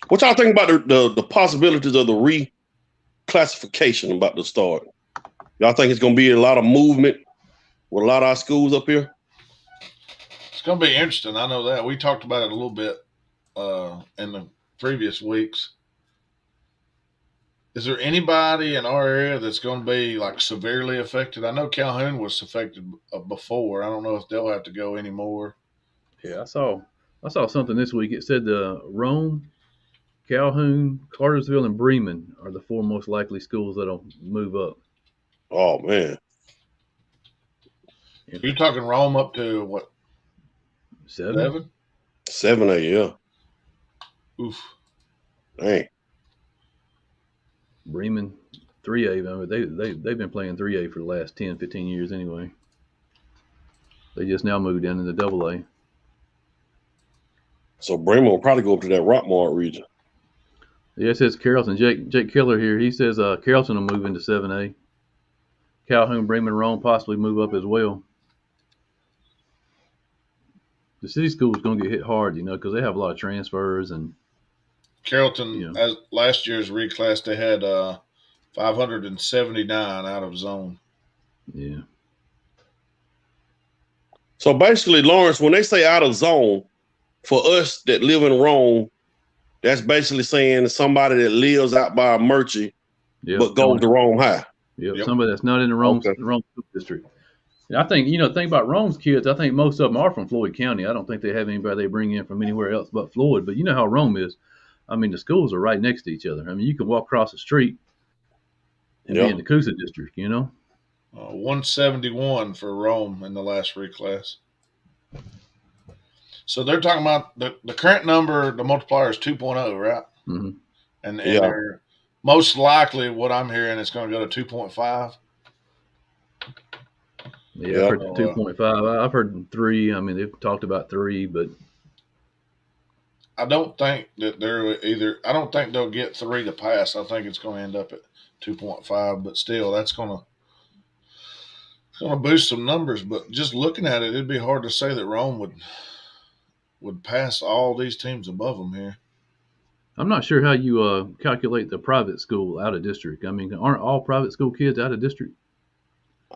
Speaker 7: What y'all think about the possibilities of the reclassification about to start? Y'all think it's going to be a lot of movement with a lot of our schools up here?
Speaker 6: It's going to be interesting. I know that. We talked about it a little bit in the previous weeks. Is there anybody in our area that's going to be like severely affected? I know Calhoun was affected before. I don't know if they'll have to go anymore.
Speaker 1: Yeah, I saw something this week. It said Rome, Calhoun, Cartersville, and Bremen are the four most likely schools that'll move up.
Speaker 7: Oh man,
Speaker 6: you're talking Rome up to what? 7?
Speaker 7: 7A, yeah.
Speaker 6: Oof.
Speaker 7: Dang.
Speaker 1: Bremen 3A. They've been playing 3A for the last 10, 15 years anyway. They just now moved down into AA.
Speaker 7: So Bremen will probably go up to that Rockmart region.
Speaker 1: Yeah, it says Carrollton. Jake Killer here. He says Carrollton will move into 7A. Calhoun, Bremen, Rome possibly move up as well. The city school is going to get hit hard, because they have a lot of transfers. And
Speaker 6: Carrollton, as last year's reclass, they had 579 out of zone.
Speaker 1: Yeah.
Speaker 7: So basically, Lawrence, when they say out of zone, for us that live in Rome, that's basically saying somebody that lives out by a Murchie, but goes to Rome High.
Speaker 1: Yep. Somebody that's not in the Rome school district. And I think, think about Rome's kids, I think most of them are from Floyd County. I don't think they have anybody they bring in from anywhere else but Floyd. But you know how Rome is. The schools are right next to each other. You can walk across the street and be in the Coosa district,
Speaker 6: 171 for Rome in the last reclass. So they're talking about the current number, the multiplier is 2.0, right?
Speaker 1: Mm-hmm.
Speaker 6: And they're most likely, what I'm hearing, is going to go to 2.5.
Speaker 1: Yeah, I've heard 2.5. I've heard 3. They've talked about 3, but
Speaker 6: I don't think that they're either. I don't think they'll get 3 to pass. I think it's going to end up at 2.5. But still, that's going to boost some numbers. But just looking at it, it'd be hard to say that Rome would pass all these teams above them here.
Speaker 1: I'm not sure how you calculate the private school out of district. I mean, aren't all private school kids out of district?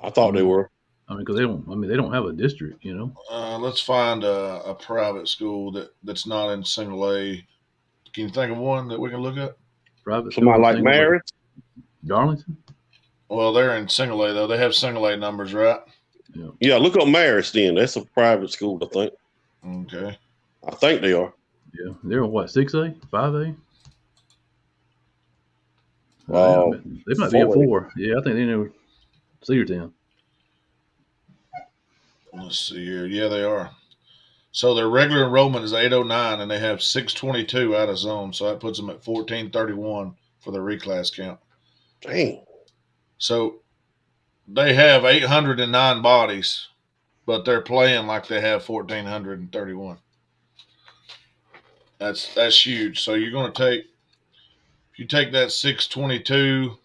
Speaker 7: I thought they were.
Speaker 1: I mean, because they don't. I mean, they don't have a district, you know.
Speaker 6: Let's find a private school that's not in single A. Can you think of one that we can look at?
Speaker 1: Private
Speaker 7: Somebody
Speaker 1: school,
Speaker 7: like
Speaker 1: single A.
Speaker 7: Marist?
Speaker 1: Darlington.
Speaker 6: Well, they're in single A though. They have single A numbers, right?
Speaker 7: Yeah, look up Marist then. That's a private school, I think.
Speaker 6: Okay.
Speaker 7: I think they are.
Speaker 1: Yeah, they're in what, 6A, 5A? They might be a 4. Yeah, I think they know Cedartown.
Speaker 6: Let's see here. Yeah, they are. So their regular enrollment is 809, and they have 622 out of zone. So that puts them at 1431 for the reclass count.
Speaker 7: Dang.
Speaker 6: So they have 809 bodies, but they're playing like they have 1431. That's huge. So you're going to take, if you take that 622,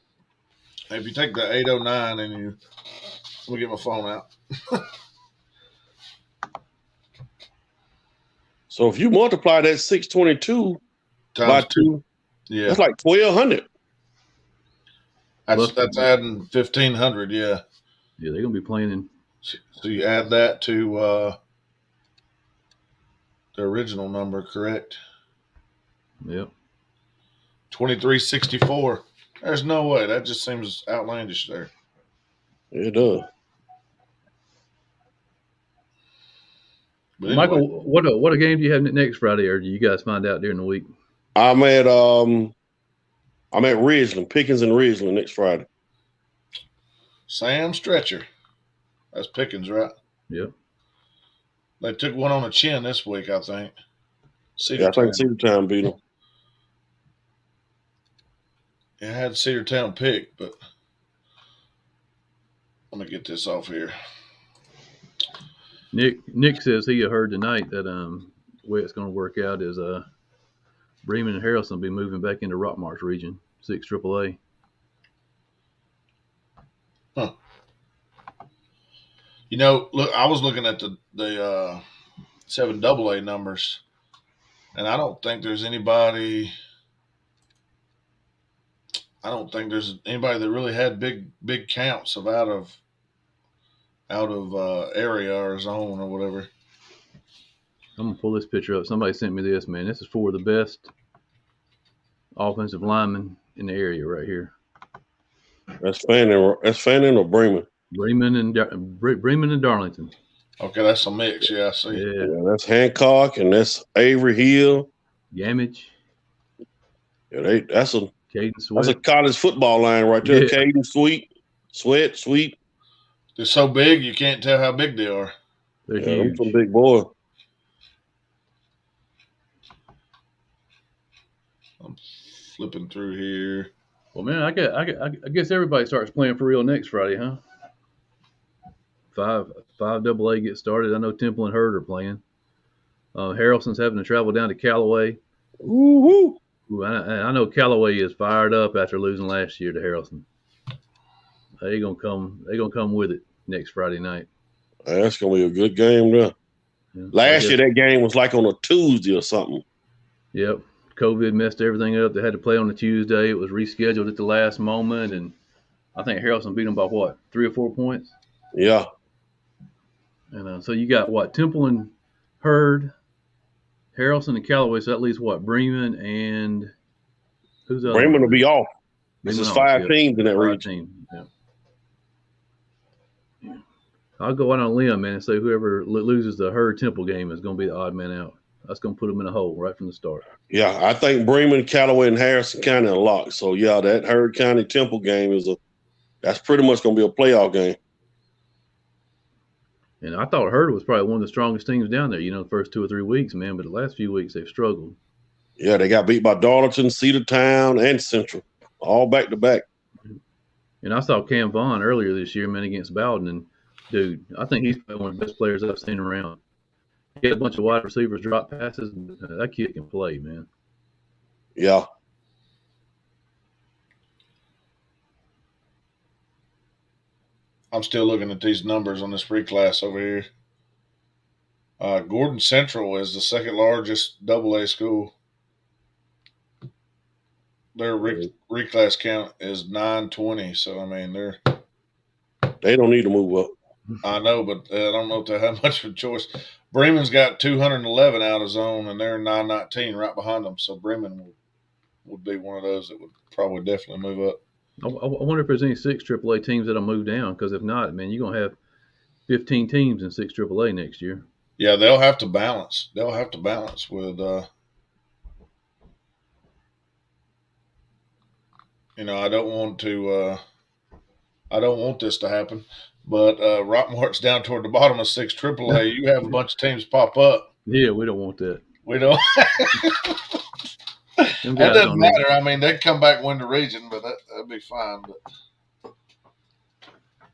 Speaker 6: if you take the 809 and you, let me get my phone out.
Speaker 7: So if you multiply that 622 by 2,
Speaker 6: yeah,
Speaker 7: that's like 1,200.
Speaker 6: That's adding 1,500. Yeah.
Speaker 1: Yeah, they're gonna be playing in.
Speaker 6: So you add that to the original number, correct?
Speaker 1: Yep.
Speaker 6: 2364. There's no way. That just seems outlandish there.
Speaker 7: It does.
Speaker 6: But
Speaker 1: Michael,
Speaker 6: anyway,
Speaker 1: what a game do you have next Friday, or do you guys find out during the week?
Speaker 7: I'm at Ridgeland, Pickens and Ridgeland next Friday.
Speaker 6: Sam Stretcher. That's Pickens, right?
Speaker 1: Yep.
Speaker 6: They took one on the chin this week, I think.
Speaker 7: Yeah, I think Cedartown beat them.
Speaker 6: Yeah, I had Cedartown picked, but let me get this off here.
Speaker 1: Nick says he heard tonight that the way it's going to work out is Bremen and Harrison will be moving back into Rockmart's region, 6 AAA.
Speaker 6: Huh. You know, look, I was looking at the 7 AA numbers, and I don't think there's anybody. I don't think there's anybody that really had big counts of out of area or zone or whatever.
Speaker 1: I'm gonna pull this picture up. Somebody sent me this, man. This is 4 of the best offensive linemen in the area right here.
Speaker 7: That's Fannin. That's Fannin or Bremen.
Speaker 1: Bremen and Darlington.
Speaker 6: Okay, that's a mix. Yeah, I see.
Speaker 1: Yeah.
Speaker 7: That's Hancock and that's Avery Hill.
Speaker 1: Gamage.
Speaker 7: Yeah, that's a college football line right there.
Speaker 1: Yeah.
Speaker 7: Caden, Sweet.
Speaker 6: They're so big you can't tell how big they are.
Speaker 1: They're
Speaker 7: Them
Speaker 1: huge.
Speaker 7: some big boy.
Speaker 6: I'm flipping through here.
Speaker 1: Well, man, I guess everybody starts playing for real next Friday, huh? 5 AA gets started. I know Temple and Hurd are playing. Harrelson's having to travel down to Callaway.
Speaker 7: Woo-hoo.
Speaker 1: Ooh, I know Callaway is fired up after losing last year to Harrelson. They're gonna come with it next Friday night.
Speaker 7: That's gonna be a good game there.
Speaker 1: Yeah,
Speaker 7: Last year that game was like on a Tuesday or something.
Speaker 1: Yep. COVID messed everything up. They had to play on a Tuesday. It was rescheduled at the last moment, and I think Harrelson beat them by what, 3 or 4 points?
Speaker 7: Yeah.
Speaker 1: And so you got what, Temple and Hurd, Harrelson and Callaway. So that leaves what, Bremen and who's the other
Speaker 7: Bremen
Speaker 1: one?
Speaker 7: will be off. This
Speaker 1: Bremen
Speaker 7: is
Speaker 1: off,
Speaker 7: 5
Speaker 1: yep.
Speaker 7: teams in that
Speaker 1: 5
Speaker 7: region.
Speaker 1: teams, yeah. I'll go out on a limb, man, and say whoever loses the Hurd Temple game is going to be the odd man out. That's going to put them in a hole right from the start.
Speaker 7: Yeah, I think Bremen, Callaway, and Harrison County are locked. So yeah, that Hurd County Temple game that's pretty much going to be a playoff game.
Speaker 1: And I thought Hurd was probably one of the strongest teams down there, the first 2 or 3 weeks, man. But the last few weeks they've struggled.
Speaker 7: Yeah, they got beat by Darlington, Cedartown, and Central, all back to back.
Speaker 1: And I saw Cam Vaughn earlier this year, man, against Bowden. And, dude, I think he's one of the best players I've seen around. He had a bunch of wide receivers drop passes. That kid can play, man.
Speaker 7: Yeah.
Speaker 6: I'm still looking at these numbers on this free class over here. Gordon Central is the second largest AA school. Their reclass count is 920. So I mean,
Speaker 7: they don't need to move up.
Speaker 6: I know, but I don't know if they have much of a choice. Bremen's got 211 out of zone, and they're 919 right behind them. So Bremen would be one of those that would probably definitely move up.
Speaker 1: I wonder if there's any 6 AAA teams that'll move down, because if not, man, you're going to have 15 teams in 6 AAA next year.
Speaker 6: Yeah, they'll have to balance. They'll have to balance with, I don't want this to happen, but Rockmart's down toward the bottom of 6 AAA. You have a bunch of teams pop up.
Speaker 1: Yeah, we don't want that.
Speaker 6: We don't. That doesn't matter. I mean, they'd come back and win the region, but that'd be fine. But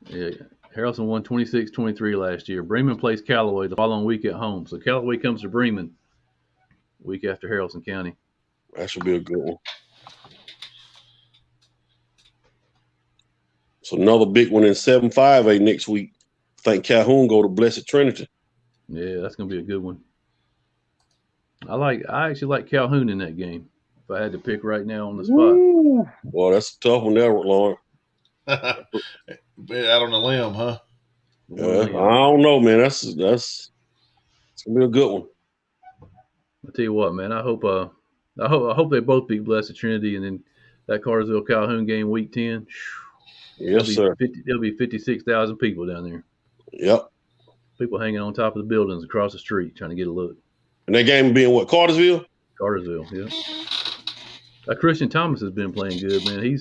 Speaker 1: yeah, Harrelson won 26-23 last year. Bremen plays Callaway the following week at home. So Callaway comes to Bremen week after Harrelson County.
Speaker 7: That should be a good one. So another big one in 7-5A next week. I think Calhoun go to Blessed Trinity.
Speaker 1: Yeah, that's going to be a good one. I actually like Calhoun in that game. If I had to pick right now on the spot.
Speaker 7: Woo. Well, that's a tough one there, Lauren.
Speaker 6: Out on the limb, huh?
Speaker 7: Yeah, I don't know, man. That's gonna be a good one.
Speaker 1: I tell you what, man. I hope they both beat Blessed Trinity, and then that Cartersville Calhoun game week 10.
Speaker 7: Yes, sir.
Speaker 1: There'll be 56,000 people down there.
Speaker 7: Yep.
Speaker 1: People hanging on top of the buildings across the street trying to get a look.
Speaker 7: And that game being what, Cartersville?
Speaker 1: Cartersville, yeah. Christian Thomas has been playing good, man.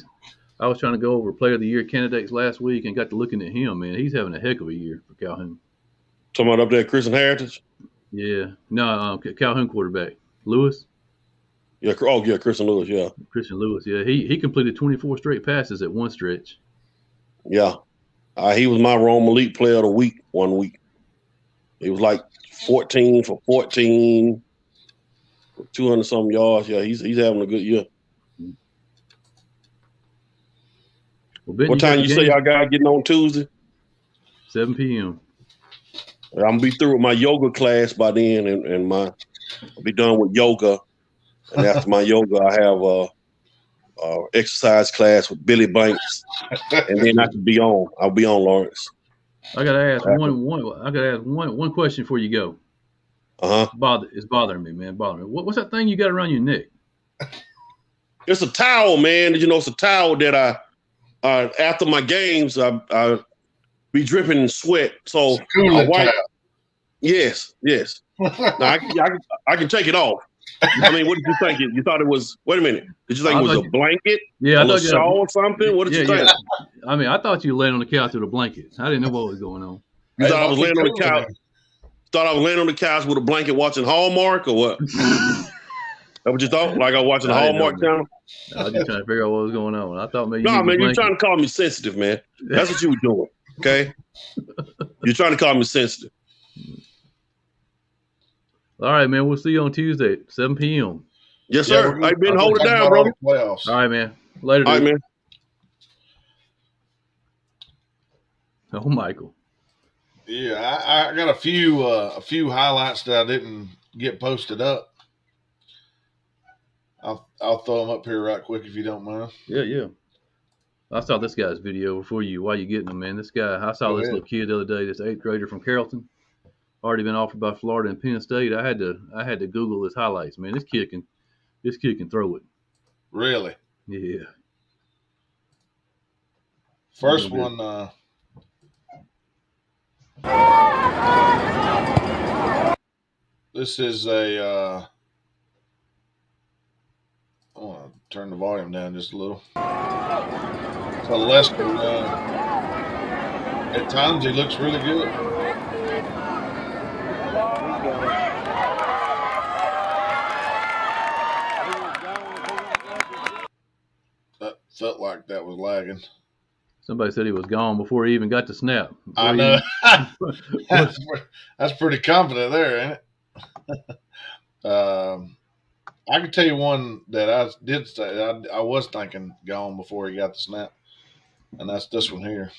Speaker 1: I was trying to go over Player of the Year candidates last week and got to looking at him, man. He's having a heck of a year for Calhoun.
Speaker 7: Talking about up there at Christian Heritage?
Speaker 1: Yeah. No, Calhoun quarterback. Lewis?
Speaker 7: Yeah, Christian Lewis, yeah.
Speaker 1: Christian Lewis, yeah. He completed 24 straight passes at one stretch.
Speaker 7: Yeah. He was my Rome Elite Player of the Week one week. He was like 14 for 14, 200-something yards. Yeah, he's having a good year.
Speaker 1: Well, Benton,
Speaker 7: what time you say y'all guys getting on Tuesday?
Speaker 1: 7 p.m.
Speaker 7: I'm going to be through with my yoga class by then, and I'll be done with yoga. And after my yoga, I have a exercise class with Billy Banks, and then I'll be on, Lawrence.
Speaker 1: I gotta ask one question before you go. It's bothering me, man. What's that thing you got around your neck?
Speaker 7: It's a towel, man. It's a towel that I after my games I be dripping in sweat. So I wipe. Yes. Now, I can take it off. I mean, what did you think? You thought it was? Wait a minute. Did you think it was a blanket?
Speaker 1: Yeah,
Speaker 7: a shawl or something? What did you think?
Speaker 1: Yeah. I mean, I thought you were laying on the couch with a blanket. I didn't know what was going on.
Speaker 7: You thought I was laying on the couch? Thought I was laying on the couch with a blanket watching Hallmark or what? That what you thought? Like I was watching the Hallmark channel?
Speaker 1: I was just trying to figure out what was going on. I thought maybe.
Speaker 7: No, man, you're trying to call me sensitive, man. That's what you were doing. Okay, you're trying to call me sensitive.
Speaker 1: All right, man. We'll see you on Tuesday, 7 p.m.
Speaker 7: Yes, sir. I've been holding down, brother.
Speaker 6: All
Speaker 1: right, man. Later.
Speaker 7: All right, man.
Speaker 1: Oh, Michael.
Speaker 6: Yeah, I got a few highlights that I didn't get posted up. I'll throw them up here right quick if you don't mind.
Speaker 1: Yeah. I saw this guy's video while you're getting them, man. This guy, I saw this little kid the other day, this 8th grader from Carrollton, already been offered by Florida and Penn State. I had to Google his highlights, man. This kid can throw it.
Speaker 6: Really?
Speaker 1: Yeah.
Speaker 6: First one. This is a. I want to turn the volume down just a little. It's a Lester. At times he looks really good. That felt like that was lagging.
Speaker 1: Somebody said he was gone before he even got to snap.
Speaker 6: I know. That's pretty confident there, ain't it? I can tell you one that I did say I was thinking gone before he got the snap, and that's this one here.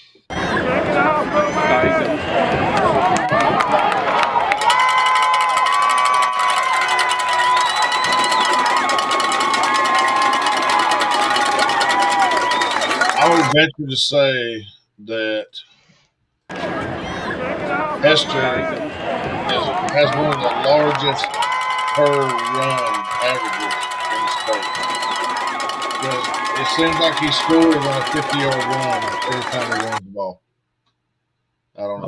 Speaker 6: I would venture to say that Hester has one of the largest per run averages in the state. Because it seems like he scores on a 50-yard run every time he runs the ball. I don't know.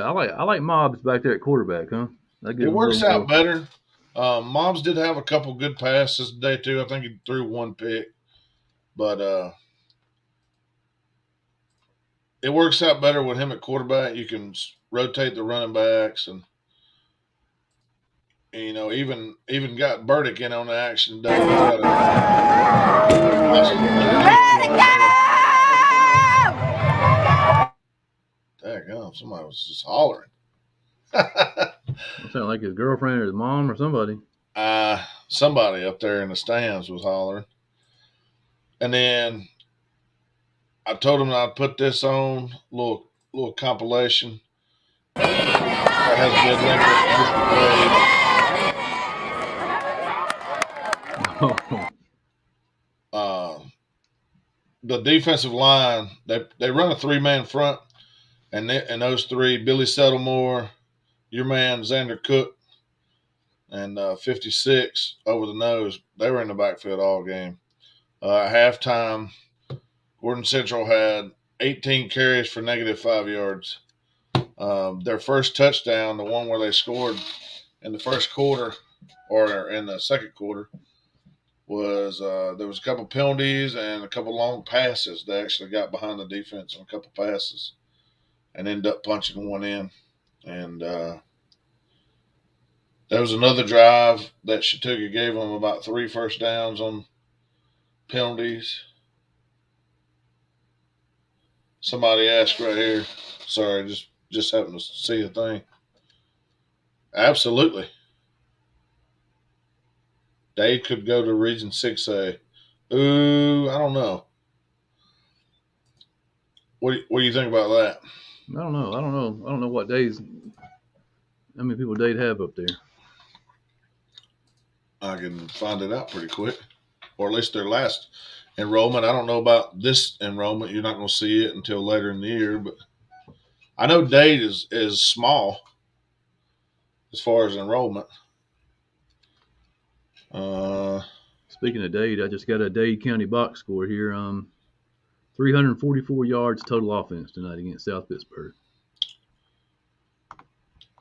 Speaker 1: I like Mobs back there at quarterback, huh?
Speaker 6: It works out better. Mobs did have a couple good passes today too. I think he threw one pick, but it works out better with him at quarterback. You can rotate the running backs, and you know, even got Burdick in on the action today. Daggone, somebody was just hollering.
Speaker 1: It sounded like his girlfriend or his mom or somebody.
Speaker 6: Somebody up there in the stands was hollering. And then I told him I'd put this on, little compilation. That has the defensive line, they run a 3-man front, and those three, Billy Settlemore, your man Xander Cook, and 56 over the nose, they were in the backfield all game. At halftime, Gordon Central had 18 carries for -5 yards. Their first touchdown, the one where they scored in the first quarter or in the second quarter, was there was a couple penalties and a couple long passes. They actually got behind the defense on a couple passes and ended up punching one in. And there was another drive that Chattooga gave them about 3 first downs on penalties. Somebody asked right here. Sorry, just happened to see a thing. Absolutely. They could go to Region 6A. Ooh, I don't know. What do you think about that?
Speaker 1: I don't know. I don't know what days. How many people they'd have up there?
Speaker 6: I can find it out pretty quick, or at least their last enrollment. I don't know about this enrollment. You're not going to see it until later in the year, but I know Dade is small as far as enrollment.
Speaker 1: Speaking of Dade, I just got a Dade County box score here. 344 yards total offense tonight against South Pittsburgh.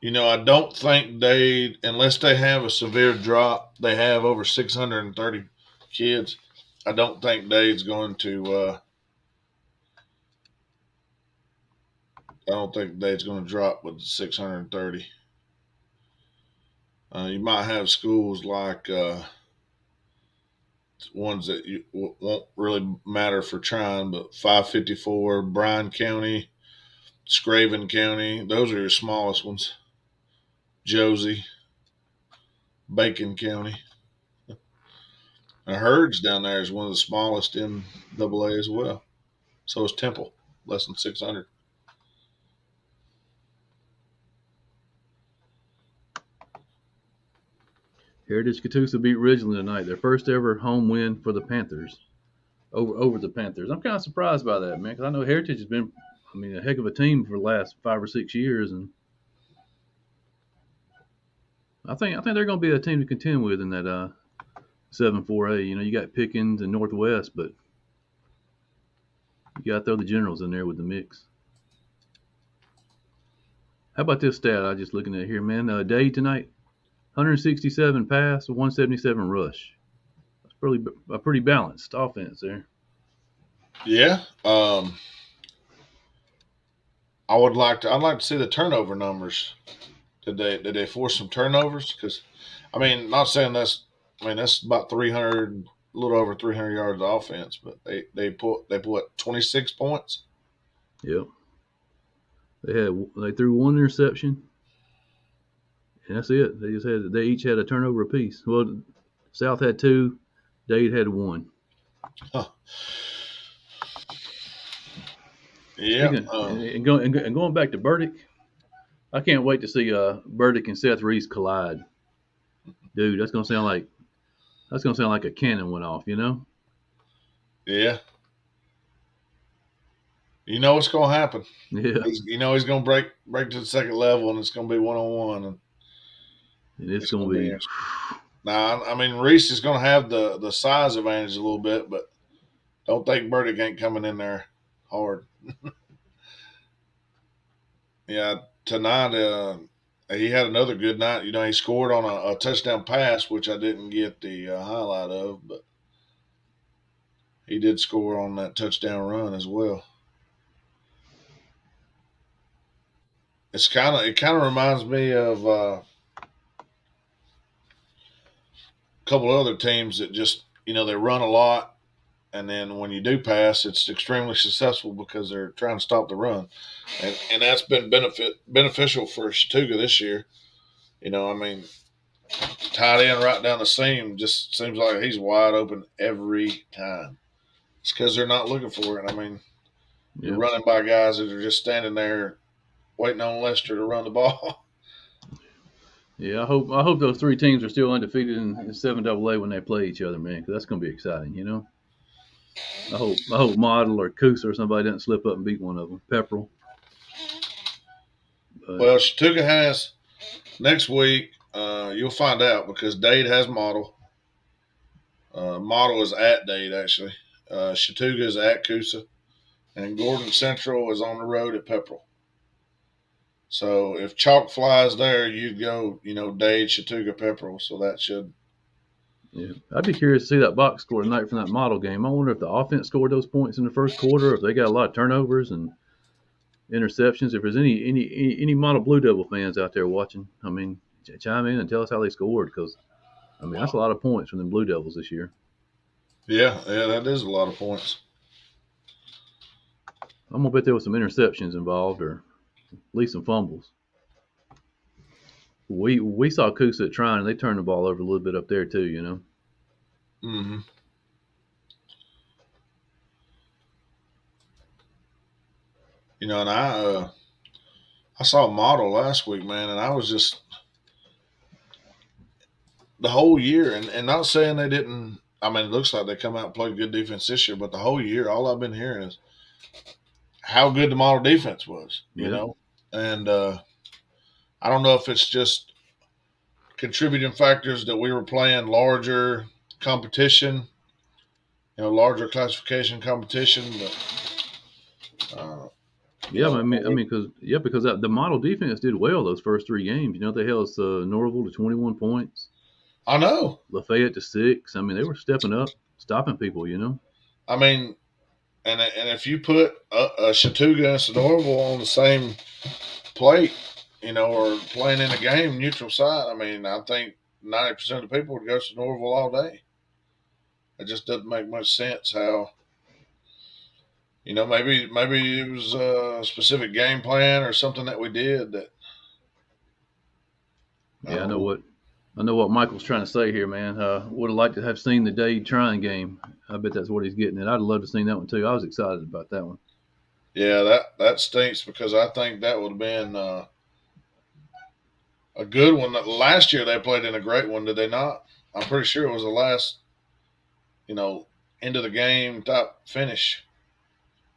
Speaker 6: You know, I don't think Dade, unless they have a severe drop, they have over 630 kids. I don't think Dade's going to I don't think Dade's going to drop with 630. You might have schools like ones that won't really matter for trying, but 554, Bryan County, Scraven County, those are your smallest ones. Josie, Bacon County. Herds down there is one of the smallest in AA as well. So is Temple, less than 600.
Speaker 1: Heritage Chattooga beat Ridgeland tonight. Their first ever home win for the Panthers over the Panthers. I'm kind of surprised by that, man, because I know Heritage has been, a heck of a team for the last 5 or 6 years, and I think they're going to be a team to contend with in that 7-4A. You know, you got Pickens and Northwest, but you got to throw the Generals in there with the mix. How about this stat I just looking at here, man? Dade tonight, 167 pass, 177 rush. That's a pretty balanced offense there.
Speaker 6: Yeah. I'd like to see the turnover numbers. Did they force some turnovers? Because, not saying that's about 300, a little over 300 yards of offense, but they put 26 points.
Speaker 1: Yep. They threw one interception, And that's it. They each had a turnover apiece. Well, South had 2, Dade had 1.
Speaker 6: Huh. Yeah.
Speaker 1: Speaking and going back to Burdick, I can't wait to see Burdick and Seth Reese collide. Dude, that's gonna sound like a cannon went off, you know?
Speaker 6: Yeah. You know what's going to happen.
Speaker 1: Yeah.
Speaker 6: He's going to break to the second level, and it's going to be 1-on-1, and
Speaker 1: it's gonna be.
Speaker 6: Now, I mean, Reese is going to have the size advantage a little bit, but don't think Burdick ain't coming in there hard. Yeah, tonight he had another good night. He scored on a touchdown pass, which I didn't get the highlight of, but he did score on that touchdown run as well. It kind of reminds me of a couple other teams that just they run a lot, and then when you do pass, it's extremely successful because they're trying to stop the run, and that's been beneficial for Chattooga this year. I mean, tight end right down the seam just seems like he's wide open every time. It's because they're not looking for it. I mean, you're running by guys that are just standing there waiting on Lester to run the ball.
Speaker 1: Yeah, I hope those 3 teams are still undefeated in 7AA when they play each other, man, because that's going to be exciting, I hope Model or Coosa or somebody doesn't slip up and beat one of them. Pepperell.
Speaker 6: Well, Chattooga has next week. You'll find out because Dade has Model. Model is at Dade, actually. Chattooga is at Coosa. And Gordon Central is on the road at Pepperell. So if chalk flies there, you'd go, Dade, Chattooga, Pepperell. So that should.
Speaker 1: Yeah, I'd be curious to see that box score tonight from that Model game. I wonder if the offense scored those points in the first quarter, if they got a lot of turnovers and interceptions. If there's any Model Blue Devil fans out there watching, I mean, chime in and tell us how they scored because, I mean, that's a lot of points from the Blue Devils this year.
Speaker 6: Yeah, that is a lot of points.
Speaker 1: I'm gonna bet there was some interceptions involved, or at least some fumbles. We saw Coosa at Trine, and they turned the ball over a little bit up there too,
Speaker 6: Mm-hmm. And I saw a Model last week, man, and I was just the whole year, and not saying they didn't. I mean, it looks like they come out and played good defense this year, but the whole year, all I've been hearing is how good the Model defense was, you know? And I don't know if it's just contributing factors that we were playing larger competition, larger classification competition, but
Speaker 1: because the Model defense did well those first 3 games. They held us Norville to 21 points.
Speaker 6: I know.
Speaker 1: Lafayette to 6. I mean, they were stepping up, stopping people.
Speaker 6: I mean, and if you put a Chattooga and Norville on the same plate, or playing in a game neutral side, I mean, I think 90% of the people would go to Norville all day. It just doesn't make much sense how. Maybe it was a specific game plan or something that we did that.
Speaker 1: Yeah, I know what Michael's trying to say here, man. Would have liked to have seen the Dade Trine game. I bet that's what he's getting at. I'd love to have seen that one too. I was excited about that one.
Speaker 6: Yeah, that stinks because I think that would have been a good one. Last year they played in a great one, did they not? I'm pretty sure it was the last, end of the game type finish.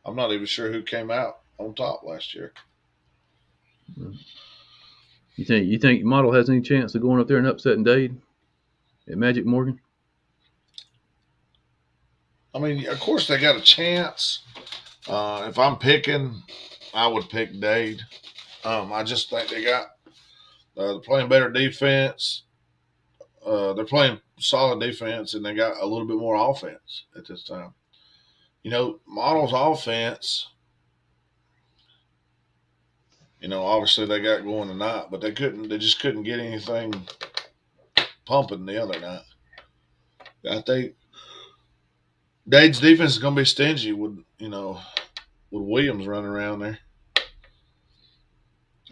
Speaker 6: I'm not even sure who came out on top last year.
Speaker 1: You think Model has any chance of going up there and upsetting Dade at Magic Morgan?
Speaker 6: I mean, of course they got a chance. If I'm picking, I would pick Dade. I just think they got they're playing better defense. They're playing solid defense, and they got a little bit more offense at this time. Model's offense, obviously they got going tonight, but they just couldn't get anything pumping the other night. I think Dade's defense is going to be stingy with Williams running around there.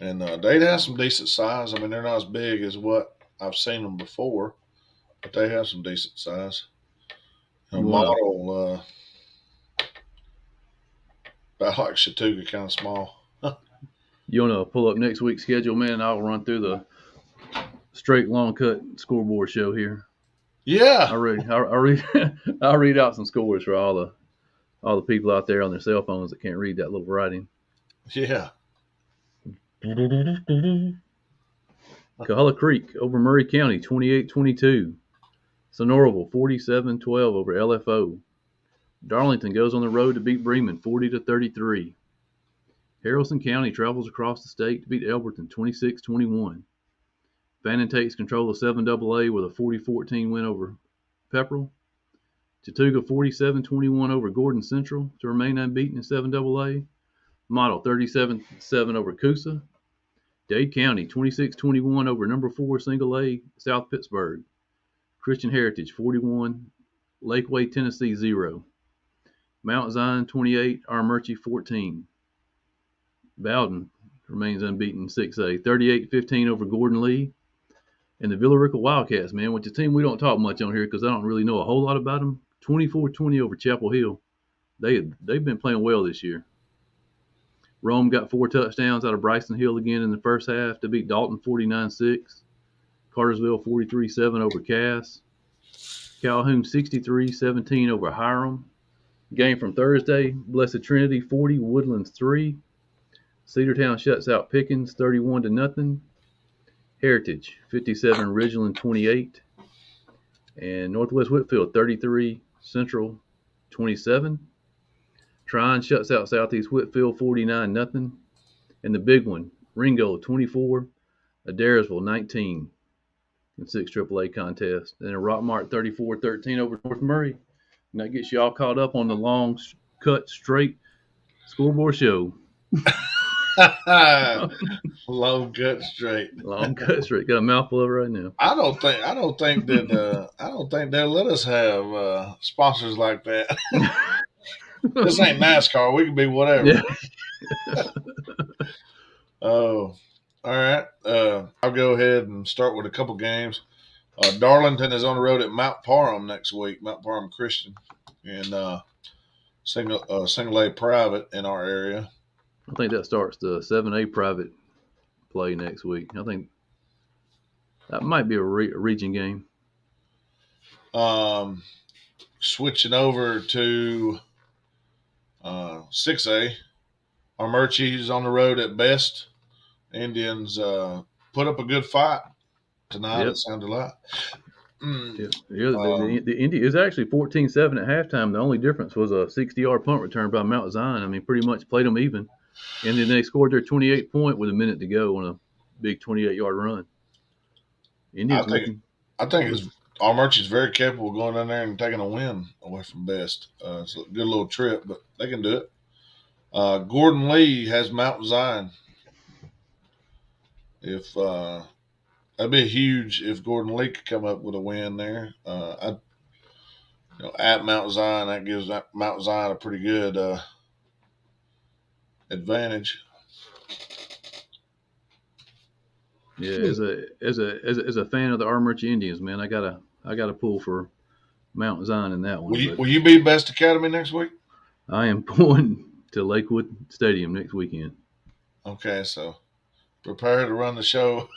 Speaker 6: And they'd have some decent size. I mean, they're not as big as what I've seen them before, but they have some decent size.
Speaker 1: You wanna-
Speaker 6: Model, about like Chattooga, kind of small.
Speaker 1: You want to pull up next week's schedule, man? And I'll run through the straight long cut scoreboard show here.
Speaker 6: Yeah.
Speaker 1: I'll read I'll read out some scores for all the people out there on their cell phones that can't read that little writing.
Speaker 6: Yeah.
Speaker 1: Coahella Creek over Murray County 28-22. Sonoraville 47-12 over LFO. Darlington goes on the road to beat Bremen 40-33. Haralson County travels across the state to beat Elberton 26-21. Fannin takes control of 7AA with a 40-14 win over Pepperell. Chattooga 47-21 over Gordon Central to remain unbeaten in 7AA. Model 37-7 over Coosa. Dade County 26-21 over number 4 single A South Pittsburgh. Christian Heritage 41, Lakeway Tennessee 0. Mount Zion 28, Armurchie 14. Bowden remains unbeaten 6A, 38-15 over Gordon Lee. And the Villarica Wildcats, man, which is a team we don't talk much on here because I don't really know a whole lot about them. 24-20 over Chapel Hill. They've been playing well this year. Rome got 4 touchdowns out of Bryson Hill again in the first half to beat Dalton 49-6. Cartersville 43-7 over Cass. Calhoun 63-17 over Hiram. Game from Thursday, Blessed Trinity 40, Woodlands 3. Cedartown shuts out Pickens 31-0. Heritage 57, Ridgeland 28. And Northwest Whitfield 33, Central 27. Trine shuts out Southeast Whitfield 49-0. And the big one, Ringo 24, Adairsville 19 in 6 AAA contest. And a Rockmart 34-13 over North Murray. And that gets you all caught up on the long, cut, straight scoreboard show.
Speaker 6: Long cut straight.
Speaker 1: Long cut straight. Got a mouthful of it right now.
Speaker 6: I don't think they'll let us have sponsors like that. This ain't NASCAR. We can be whatever.
Speaker 1: Yeah.
Speaker 6: Oh, all right. I'll go ahead and start with a couple games. Darlington is on the road at Mount Parham next week. Mount Parham Christian, and single A private in our area.
Speaker 1: I think that starts the 7A private play next week. I think that might be a region game.
Speaker 6: Switching over to 6A, Armurchie is on the road at Best. Indians put up a good fight tonight.
Speaker 1: Yep.
Speaker 6: It sounded like.
Speaker 1: The Indy is actually 14-7 at halftime. The only difference was a 60-yard punt return by Mount Zion. I mean, pretty much played them even. And then they scored their 28 point with a minute to go on a big 28-yard run. Indians
Speaker 6: I think Armurchie is very capable of going down there and taking a win away from Best. It's a good little trip, but they can do it. Gordon Lee has Mount Zion. If that'd be huge if Gordon Lee could come up with a win there. At Mount Zion, that gives Mount Zion a pretty good advantage.
Speaker 1: Yeah, as a fan of the Armurchie Indians, man, I gotta pull for Mount Zion in that one.
Speaker 6: Will you be Best Academy next week?
Speaker 1: I am going to Lakewood Stadium next weekend.
Speaker 6: Okay, so prepare to run the show.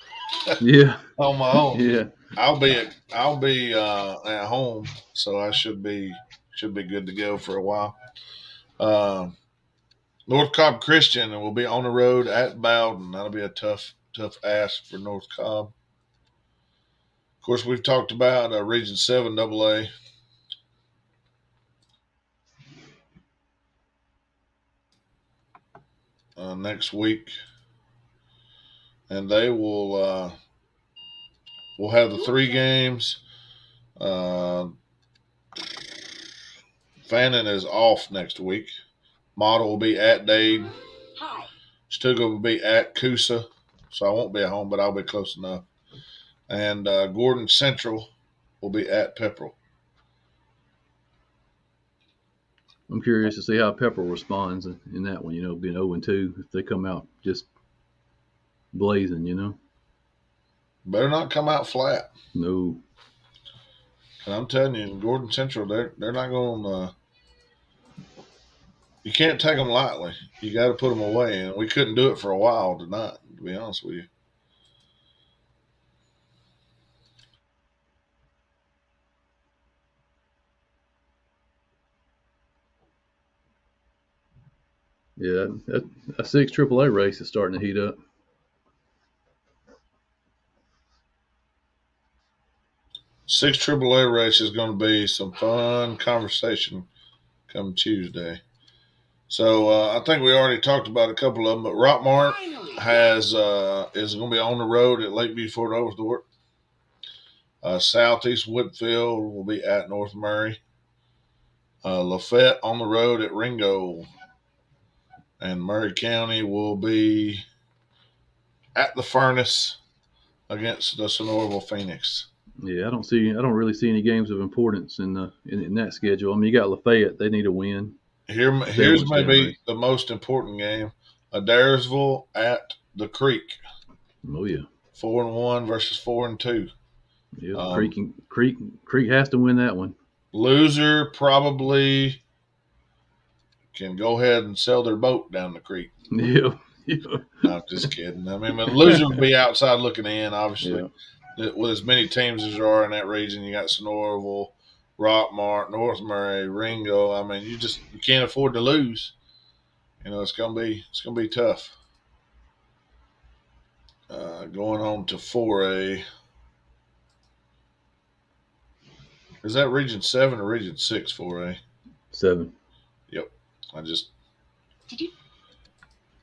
Speaker 1: Yeah,
Speaker 6: on my own.
Speaker 1: Yeah,
Speaker 6: I'll be at home, so I should be good to go for a while. North Cobb Christian will be on the road at Bowden. That'll be a tough ask for North Cobb. Of course, we've talked about Region 7 AA. Next week, and they will we'll have the 3 games. Fannin is off next week. Model will be at Dade. Chattooga will be at Coosa, so I won't be at home, but I'll be close enough. And Gordon Central will be at Pepperell.
Speaker 1: I'm curious to see how Pepperell responds in that one. Being 0-2, if they come out just blazing, you know.
Speaker 6: Better not come out flat.
Speaker 1: No.
Speaker 6: And I'm telling you, in Gordon Central, they're not going to. You can't take them lightly. You got to put them away, and we couldn't do it for a while tonight. To be honest with you.
Speaker 1: Yeah, a 6 AAA race is starting to heat up.
Speaker 6: Six AAA race is going to be some fun conversation come Tuesday. So I think we already talked about a couple of them, but Rockmart is going to be on the road at Lakeview Fort Overthorpe. Southeast Woodfield will be at North Murray. Lafayette on the road at Ringo. And Murray County will be at the Furnace against the Sonoraville Phoenix.
Speaker 1: Yeah, I don't really see any games of importance in that schedule. I mean, you got Lafayette; they need a win.
Speaker 6: Here's maybe the most important game: Adairsville at the Creek.
Speaker 1: Oh yeah,
Speaker 6: 4-1 versus 4-2.
Speaker 1: Yeah, Creek has to win that one.
Speaker 6: Loser probably can go ahead and sell their boat down the creek.
Speaker 1: Yeah.
Speaker 6: No, I'm just kidding. I mean, the loser would be outside looking in, obviously. Yeah. With as many teams as there are in that region, you got Sonoraville, Rockmart, North Murray, Ringo. I mean, you can't afford to lose. You know, it's gonna be tough. Going on to 4A. Is that Region 7 or Region 6 4A?
Speaker 1: 7.
Speaker 6: Yep.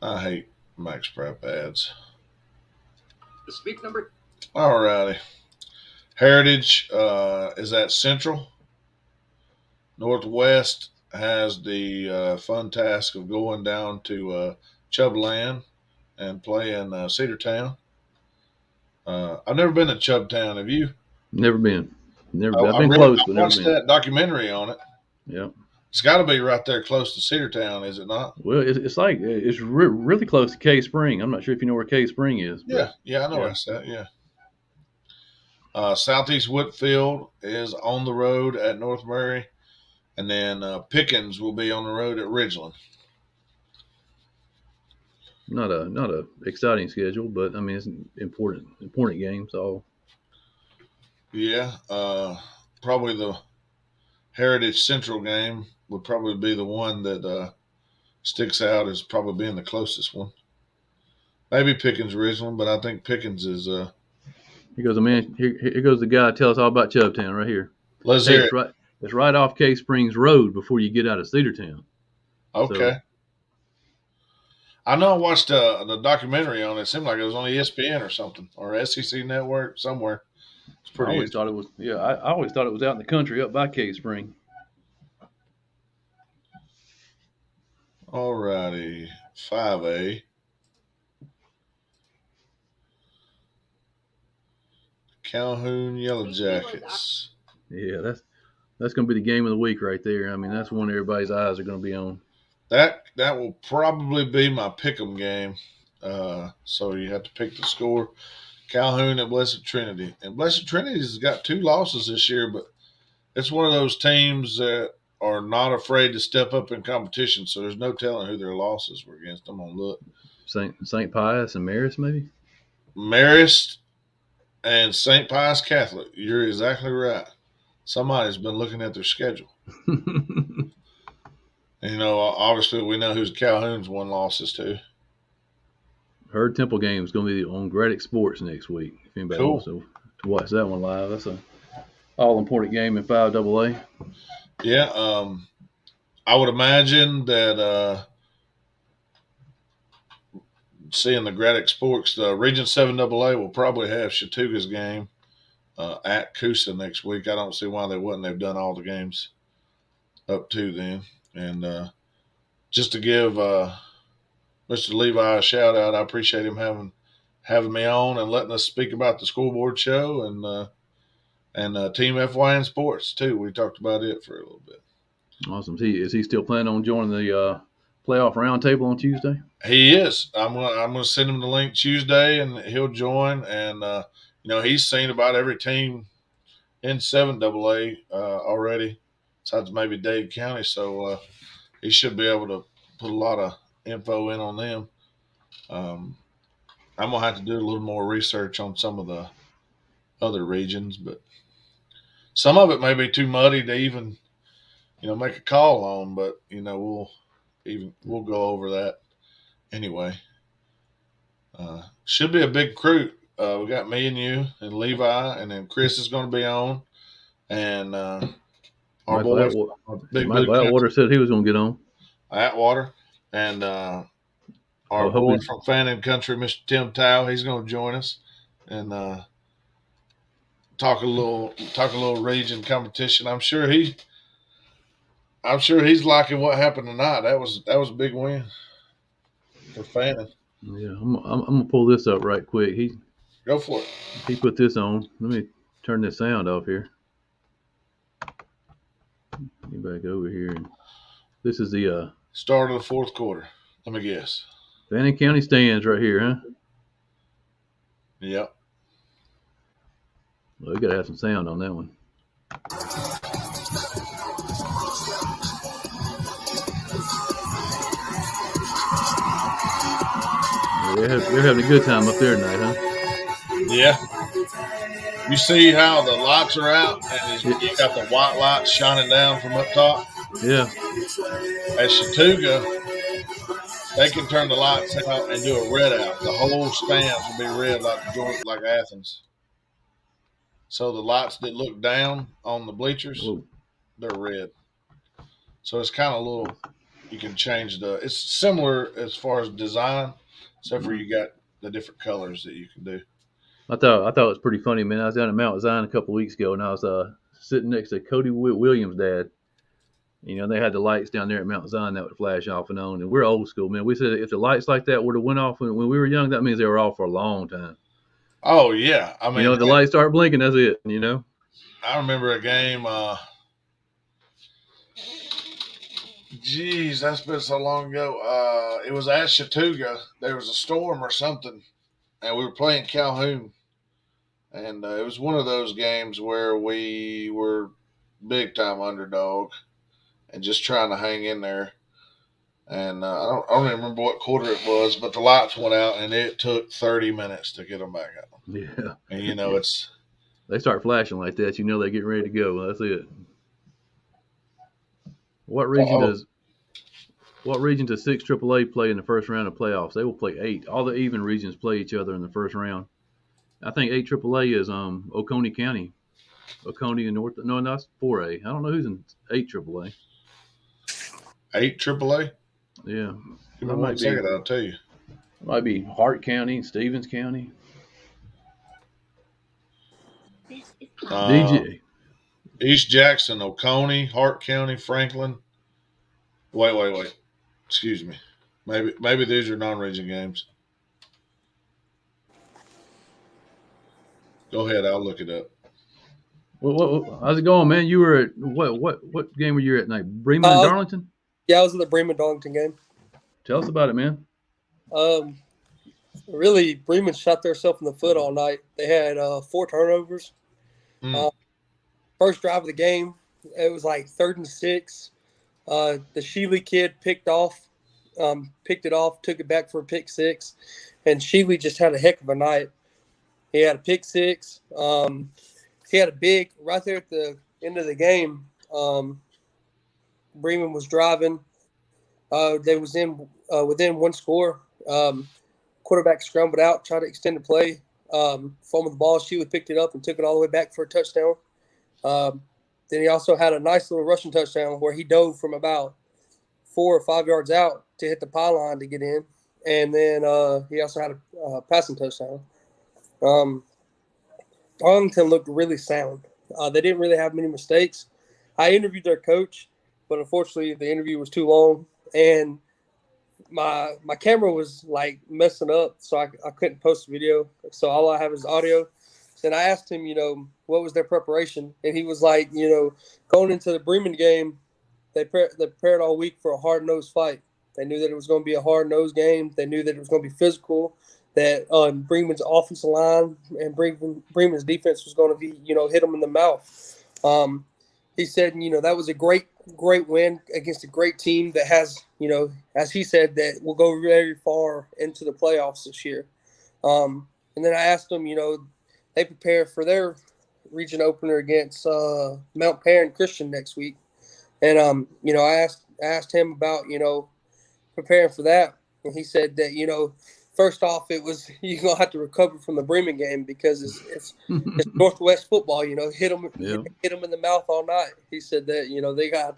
Speaker 6: I hate Max Prep ads.
Speaker 8: The speak number.
Speaker 6: All righty. Heritage is at Central. Northwest has the fun task of going down to Chubland and playing Cedartown. I've never been to Chubtown. Have you?
Speaker 1: Never been. I've been close, but never been.
Speaker 6: I watched that documentary on it.
Speaker 1: Yeah.
Speaker 6: It's got to be right there close to Cedartown, is it not?
Speaker 1: Well, it's like it's really close to Cave Spring. I'm not sure if you know where Cave Spring is.
Speaker 6: Yeah, I know where it's at. Yeah. Southeast Whitfield is on the road at North Murray, and then Pickens will be on the road at Ridgeland.
Speaker 1: Not a exciting schedule, but I mean it's important games all.
Speaker 6: Yeah, probably the Heritage Central game would probably be the one that sticks out as probably being the closest one. Maybe Pickens Ridgeland, but I think Pickens is.
Speaker 1: Here goes the man. Here goes the guy. Tell us all about Chubtown right here.
Speaker 6: Let's hear it.
Speaker 1: It's right off Cave Springs Road before you get out of Cedartown.
Speaker 6: Okay. So, I know I watched the documentary on it. It seemed like it was on ESPN or something, or SEC Network somewhere. It's pretty.
Speaker 1: I always thought it was. Yeah, I always thought it was out in the country, up by Cave Spring.
Speaker 6: All righty, 5A. Calhoun Yellow Jackets.
Speaker 1: Yeah, that's going to be the game of the week right there. I mean, that's one everybody's eyes are going to be on.
Speaker 6: That will probably be my pick'em game. So you have to pick the score. Calhoun at Blessed Trinity. And Blessed Trinity's got 2 losses this year, but it's one of those teams that are not afraid to step up in competition, so there's no telling who their losses were against. I'm going to look.
Speaker 1: St. Pius and Marist, maybe?
Speaker 6: Marist and St. Pius Catholic. You're exactly right. Somebody's been looking at their schedule. And, you know, obviously we know who's Calhoun's 1 losses to.
Speaker 1: Herd Temple game is going to be on Gradic Sports next week. If anybody wants to watch that one live, that's a all-important game in 5AA.
Speaker 6: Yeah, I would imagine that seeing the Gradic Sports, the Region 7AA will probably have Chattooga's game at Coosa next week. I don't see why they wouldn't. They've done all the games up to then. And just to give Mr. Levi a shout out, I appreciate him having me on and letting us speak about the Scoreboard show and Team FYN Sports too. We talked about it for a little bit.
Speaker 1: Awesome. Is he still planning on joining the playoff roundtable on Tuesday?
Speaker 6: He is. I'm gonna send him the link Tuesday, and he'll join. And he's seen about every team in 7AA already, besides maybe Dade County. So he should be able to put a lot of info in on them. I'm gonna have to do a little more research on some of the other regions, but some of it may be too muddy to even make a call on. But we'll go over that anyway. Should be a big crew. We got me and you and Levi, and then Chris is going to be on, and our boy,
Speaker 1: Michael Atwater said he was going to get on.
Speaker 6: Atwater, and our boy from Fannin Country, Mr. Tim Towe, he's going to join us and talk a little region competition. I'm sure he's liking what happened tonight. That was a big win for Fannin.
Speaker 1: Yeah, I'm gonna pull this up right quick.
Speaker 6: Go for it.
Speaker 1: He put this on. Let me turn this sound off here. Get back over here. This is the
Speaker 6: start of the fourth quarter. Let me guess.
Speaker 1: Fannin County stands right here, huh?
Speaker 6: Yep.
Speaker 1: Well, we gotta have some sound on that one. They're having a good time up there tonight, huh?
Speaker 6: Yeah. You see how the lights are out and you got the white lights shining down from up top?
Speaker 1: Yeah.
Speaker 6: At Chattooga, they can turn the lights out and do a red out. The whole stands will be red like Athens. So the lights that look down on the bleachers, they're red. So it's kind of you can change it's similar as far as design, except for you got the different colors that you can do.
Speaker 1: I thought it was pretty funny, man. I was down at Mount Zion a couple of weeks ago, and I was sitting next to Cody Williams' dad. They had the lights down there at Mount Zion that would flash off and on. And we're old school, man. We said if the lights like that would have went off when we were young, that means they were off for a long time.
Speaker 6: Oh, yeah. I mean,
Speaker 1: the lights start blinking, that's it,
Speaker 6: I remember a game, that's been so long ago. It was at Chattooga. There was a storm or something, and we were playing Calhoun. And it was one of those games where we were big-time underdog and just trying to hang in there. And I don't even remember what quarter it was, but the lights went out, and it took 30 minutes to get them back up.
Speaker 1: Yeah.
Speaker 6: And,
Speaker 1: they start flashing like that, they're getting ready to go. That's it. What region does 6 AAA play in the first round of playoffs? They will play 8. All the even regions play each other in the first round. I think 8 AAA is Oconee County. Oconee and North. No, that's 4A. I don't know who's in 8 AAA.
Speaker 6: 8 AAA?
Speaker 1: Yeah.
Speaker 6: Give me 1 second, I'll tell you.
Speaker 1: It might be Hart County, Stevens County. DJ.
Speaker 6: East Jackson, Oconee, Hart County, Franklin. Wait. Excuse me. Maybe these are non-region games. Go ahead. I'll look it up.
Speaker 1: How's it going, man? You were at what game were you at tonight? Bremen and Darlington?
Speaker 9: Yeah, I was at the Bremen Darlington game.
Speaker 1: Tell us about it, man.
Speaker 9: Really, Bremen shot themselves in the foot all night. They had 4 turnovers. First drive of the game, it was like 3rd and 6. The Sheely kid picked it off, took it back for a pick 6, and Sheely just had a heck of a night. He had a pick 6. He had a big right there at the end of the game. Bremen was driving. They was within 1 score. Quarterback scrambled out, tried to extend the play. Fumbled the ball. Sheely picked it up and took it all the way back for a touchdown. Then he also had a nice little rushing touchdown where he dove from about 4 or 5 yards out to hit the pylon to get in. And then he also had a passing touchdown. Darlington looked really sound. They didn't really have many mistakes. I interviewed their coach, but unfortunately the interview was too long. And my camera was like messing up, so I couldn't post the video. So all I have is audio. And I asked him, what was their preparation? And he was like, going into the Bremen game, they prepared all week for a hard-nosed fight. They knew that it was going to be a hard-nosed game. They knew that it was going to be physical, that Bremen's offensive line and Bremen's defense was going to be, hit them in the mouth. He said, that was a great win against a great team that has, as he said, that will go very far into the playoffs this year. And then I asked them, they prepare for their region opener against Mount Perrin Christian next week. And, I asked him about, preparing for that. And he said that, first off, it was you're going to have to recover from the Bremen game because it's Northwest football, hit them in the mouth all night. He said that, they going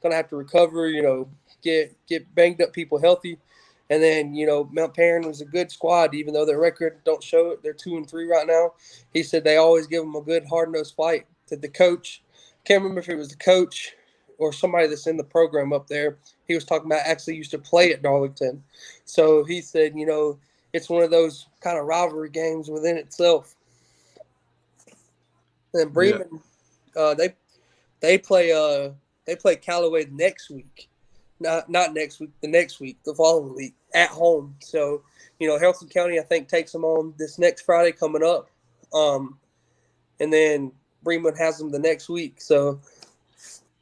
Speaker 9: to have to recover, get banged up people healthy. And then, Mount Perrin was a good squad, even though their record don't show it. They're 2-3 right now. He said they always give them a good hard-nosed fight. That the coach, can't remember if it was the coach or somebody that's in the program up there, he was talking about actually used to play at Darlington. So he said, it's one of those kind of rivalry games within itself. And Bremen, they play Callaway next week. Not next week, the next week, the following week, at home. So, Haralson County, I think, takes them on this next Friday coming up. And then Bremen has them the next week. So,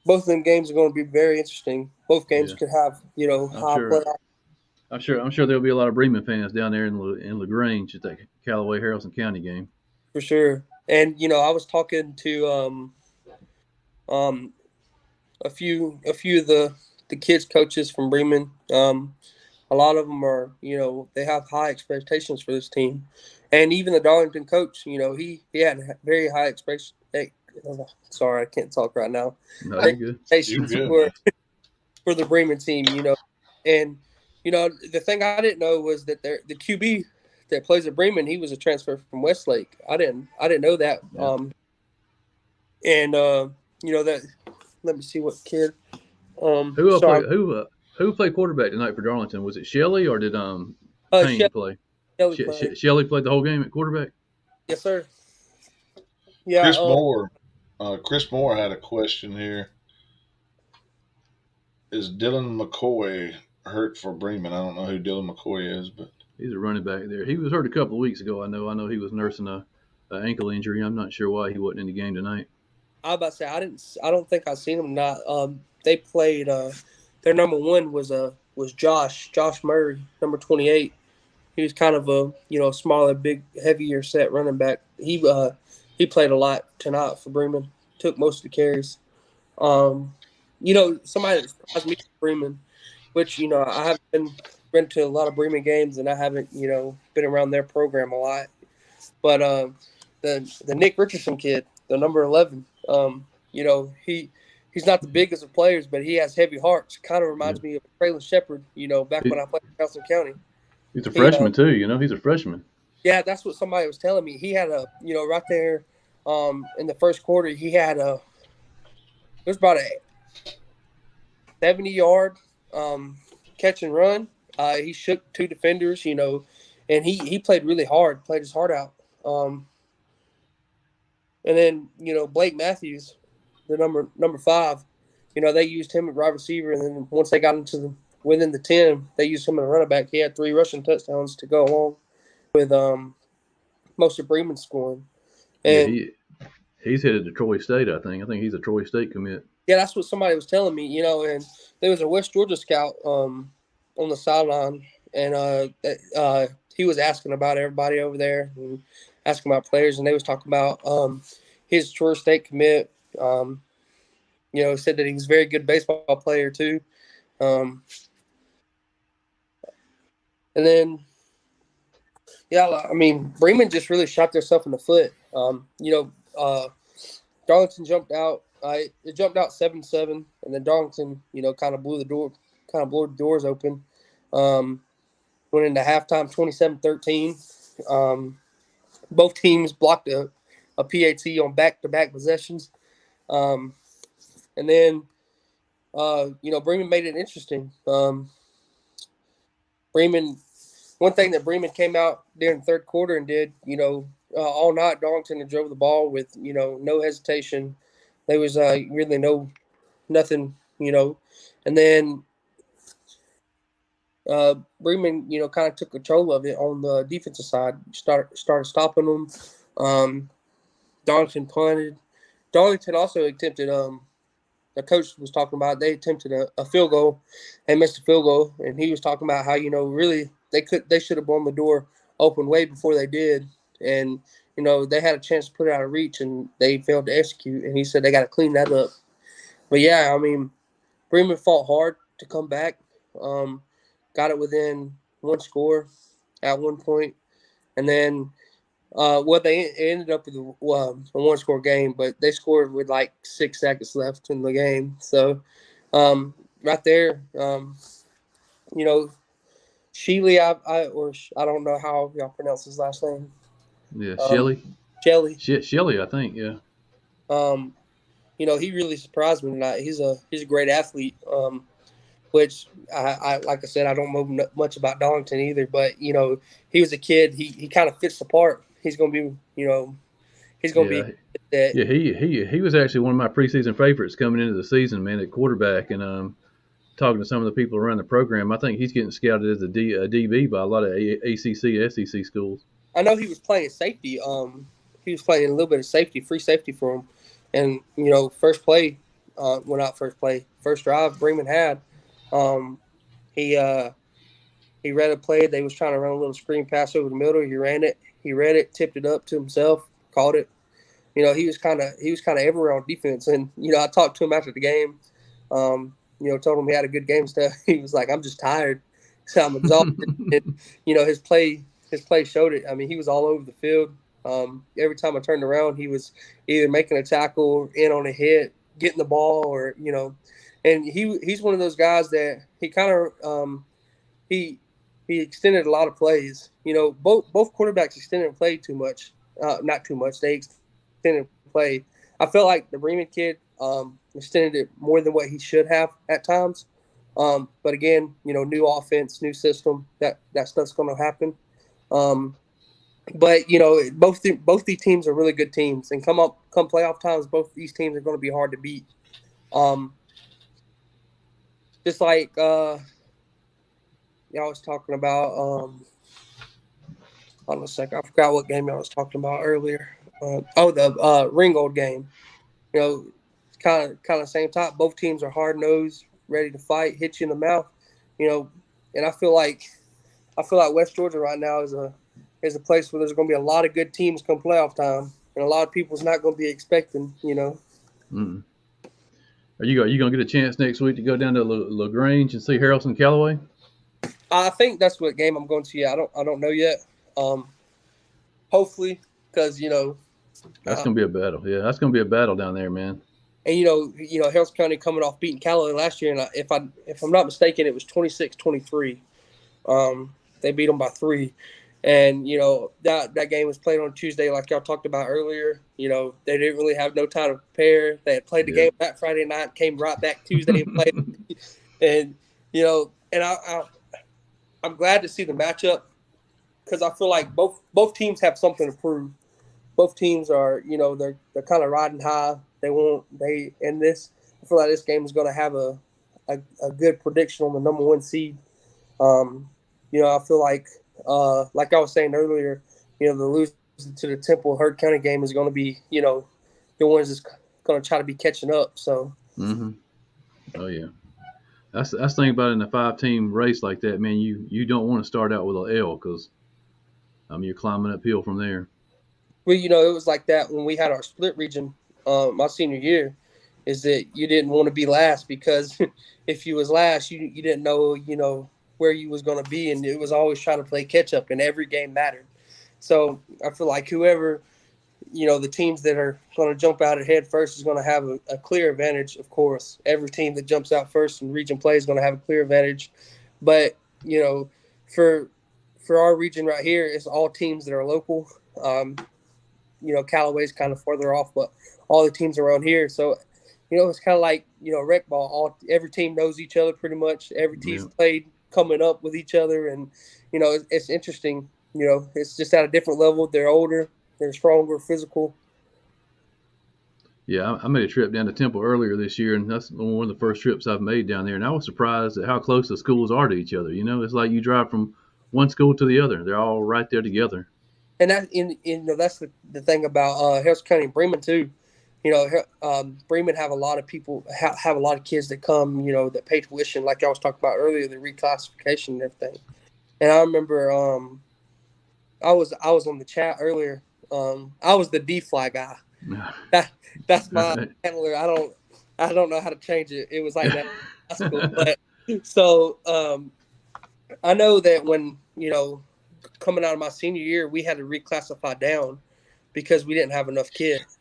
Speaker 9: both of them games are going to be very interesting. Both games could have, high playoff.
Speaker 1: I'm sure there'll be a lot of Bremen fans down there in LaGrange at that Callaway Haralson County game.
Speaker 9: For sure. And, I was talking to a few of the kids' coaches from Bremen. A lot of them are, they have high expectations for this team. And even the Darlington coach, he had very high expectations. Sorry, I can't talk right now.
Speaker 1: No, you're
Speaker 6: good.
Speaker 9: For the Bremen team, And, the thing I didn't know was that the QB that plays at Bremen, he was a transfer from Westlake. I didn't know that.
Speaker 1: Yeah.
Speaker 9: That. Let me see what kid.
Speaker 1: Who played quarterback tonight for Darlington? Was it Shelley or did Payne play? Shelley played the whole game at quarterback?
Speaker 9: Yes, sir. Yeah.
Speaker 6: Chris Moore had a question here. Is Dylan McCoy hurt for Bremen? I don't know who Dylan McCoy is, but
Speaker 1: he's a running back there. He was hurt a couple of weeks ago. I know he was nursing a ankle injury. I'm not sure why he wasn't in the game tonight.
Speaker 9: I was about to say I don't think I've seen him. Not they played. Their number one was Josh Murray, number 28. He was kind of a smaller, big, heavier set running back. He played a lot tonight for Bremen. Took most of the carries. Somebody that surprised me for Bremen, which I haven't been to a lot of Bremen games and I haven't been around their program a lot. But the Nick Richardson kid, the number 11, he's not the biggest of players, but he has heavy hearts. Kind of reminds me of Traylon Shepard, back when I played in Haralson County.
Speaker 1: He's a freshman too, he's a freshman.
Speaker 9: Yeah, that's what somebody was telling me. He had right there in the first quarter, he had it was about a 70-yard catch and run. He shook two defenders, and he played really hard, played his heart out. And then, Blake Matthews, the number 5, they used him at wide receiver. And then once they got within the 10, they used him as a running back. He had 3 rushing touchdowns to go along with most of Bremen scoring. And
Speaker 1: he's headed to Troy State, I think. I think he's a Troy State commit.
Speaker 9: Yeah, that's what somebody was telling me, and there was a West Georgia scout on the sideline, and he was asking about everybody over there and asking about players, and they was talking about his Troy State commit. Said that he was a very good baseball player too. And then, Bremen just really shot themselves in the foot. Darlington jumped out. It jumped out 7-7, and then Darlington, kind of blew the doors open. Went into halftime 27-13. Both teams blocked a PAT on back-to-back possessions. And then, Bremen made it interesting. One thing that Bremen came out during the third quarter and did, all night, Darlington drove the ball with, no hesitation. There was really nothing, and then Bremen, kind of took control of it on the defensive side. Started stopping them. Darlington punted. Darlington also attempted. The coach was talking about they attempted a field goal, and missed a field goal, and he was talking about how really they should have blown the door open way before they did, and they had a chance to put it out of reach, and they failed to execute. And he said they got to clean that up. But yeah, I mean, Bremen fought hard to come back. Got it within one score at one point, and then they ended up with a one-score game, but they scored with like 6 seconds left in the game. So right there, Sheely, I don't know how y'all pronounce his last name.
Speaker 1: Yeah, Shelly. Shelly, I think. Yeah.
Speaker 9: He really surprised me tonight. He's a great athlete. Which I like I said, I don't know much about Darlington either, but he was a kid. He kind of fits the part. He's gonna be, he's gonna be.
Speaker 1: Yeah, he was actually one of my preseason favorites coming into the season, man, at quarterback. And talking to some of the people around the program, I think he's getting scouted as a DB by a lot of ACC, SEC schools.
Speaker 9: I know he was playing safety. He was playing a little bit of safety, free safety for him. And first drive Bremen had. He read a play. They was trying to run a little screen pass over the middle. He ran it. He read it, tipped it up to himself, caught it. He was kind of everywhere on defense. And I talked to him after the game. Told him he had a good game stuff. He was like, "I'm just tired, so I'm exhausted." And his play showed it. I mean, he was all over the field. Every time I turned around, he was either making a tackle, in on a hit, getting the ball, or And he's one of those guys that he kind of he extended a lot of plays. Both quarterbacks extended play too much. Not too much. They extended play. I felt like the Bremen kid extended it more than what he should have at times. But again, new offense, new system. That stuff's going to happen. But both these teams are really good teams, and come playoff times, both these teams are going to be hard to beat. Just like y'all was talking about. Hold on a second, I forgot what game I was talking about earlier. The Ringgold game. Kind of same type. Both teams are hard nosed, ready to fight, hit you in the mouth. And I feel like West Georgia right now is a place where there's going to be a lot of good teams come playoff time, and a lot of people's not going to be expecting.
Speaker 1: Mm. Are you going to get a chance next week to go down to LaGrange and see Harrelson Callaway?
Speaker 9: I think that's what game I'm going to. Yeah, I don't know yet. Hopefully, because
Speaker 1: that's going to be a battle. Yeah, that's going to be a battle down there, man.
Speaker 9: And Harrelson County coming off beating Callaway last year, and if I'm not mistaken, it was 26-23. They beat them by 3. And, that game was played on Tuesday, like y'all talked about earlier. They didn't really have no time to prepare. They had played the game that Friday night, came right back Tuesday and played. And, I'm glad to see the matchup, because I feel like both teams have something to prove. Both teams are, they're kind of riding high. I feel like this game is going to have a good prediction on the number 1 seed. I feel like I was saying earlier, the losing to the Temple Hurd County game is going to be, the ones that's going to try to be catching up. So.
Speaker 1: Mm-hmm. Oh yeah, that's the thing about in a 5-team race like that, man. You don't want to start out with an L, because you're climbing uphill from there.
Speaker 9: Well, it was like that when we had our split region my senior year, is that you didn't want to be last, because if you was last, you didn't know, where you was going to be, and it was always trying to play catch up, and every game mattered. So I feel like whoever, the teams that are going to jump out ahead first is going to have a clear advantage. Of course, every team that jumps out first in region play is going to have a clear advantage. But, for our region right here, it's all teams that are local. Callaway's kind of further off, but all the teams around here. So, it's kind of like, rec ball. Every team knows each other pretty much. Every team's played coming up with each other, and it's interesting. It's just at a different level. They're older, they're stronger, physical.
Speaker 1: Yeah, I made a trip down to Temple earlier this year, and that's one of the first trips I've made down there. And I was surprised at how close the schools are to each other. You know, it's like you drive from one school to the other; they're all right there together.
Speaker 9: And that that's the thing about Harrison County and Bremen too. You know, Bremen have a lot of people have a lot of kids that come, you know, that pay tuition, like I was talking about earlier, the reclassification and everything. And I remember I was on the chat earlier. I was the D-fly guy. That's my handler. I don't know how to change it. It was like that in high school. But so I know that when, you know, coming out of my senior year, we had to reclassify down because we didn't have enough kids.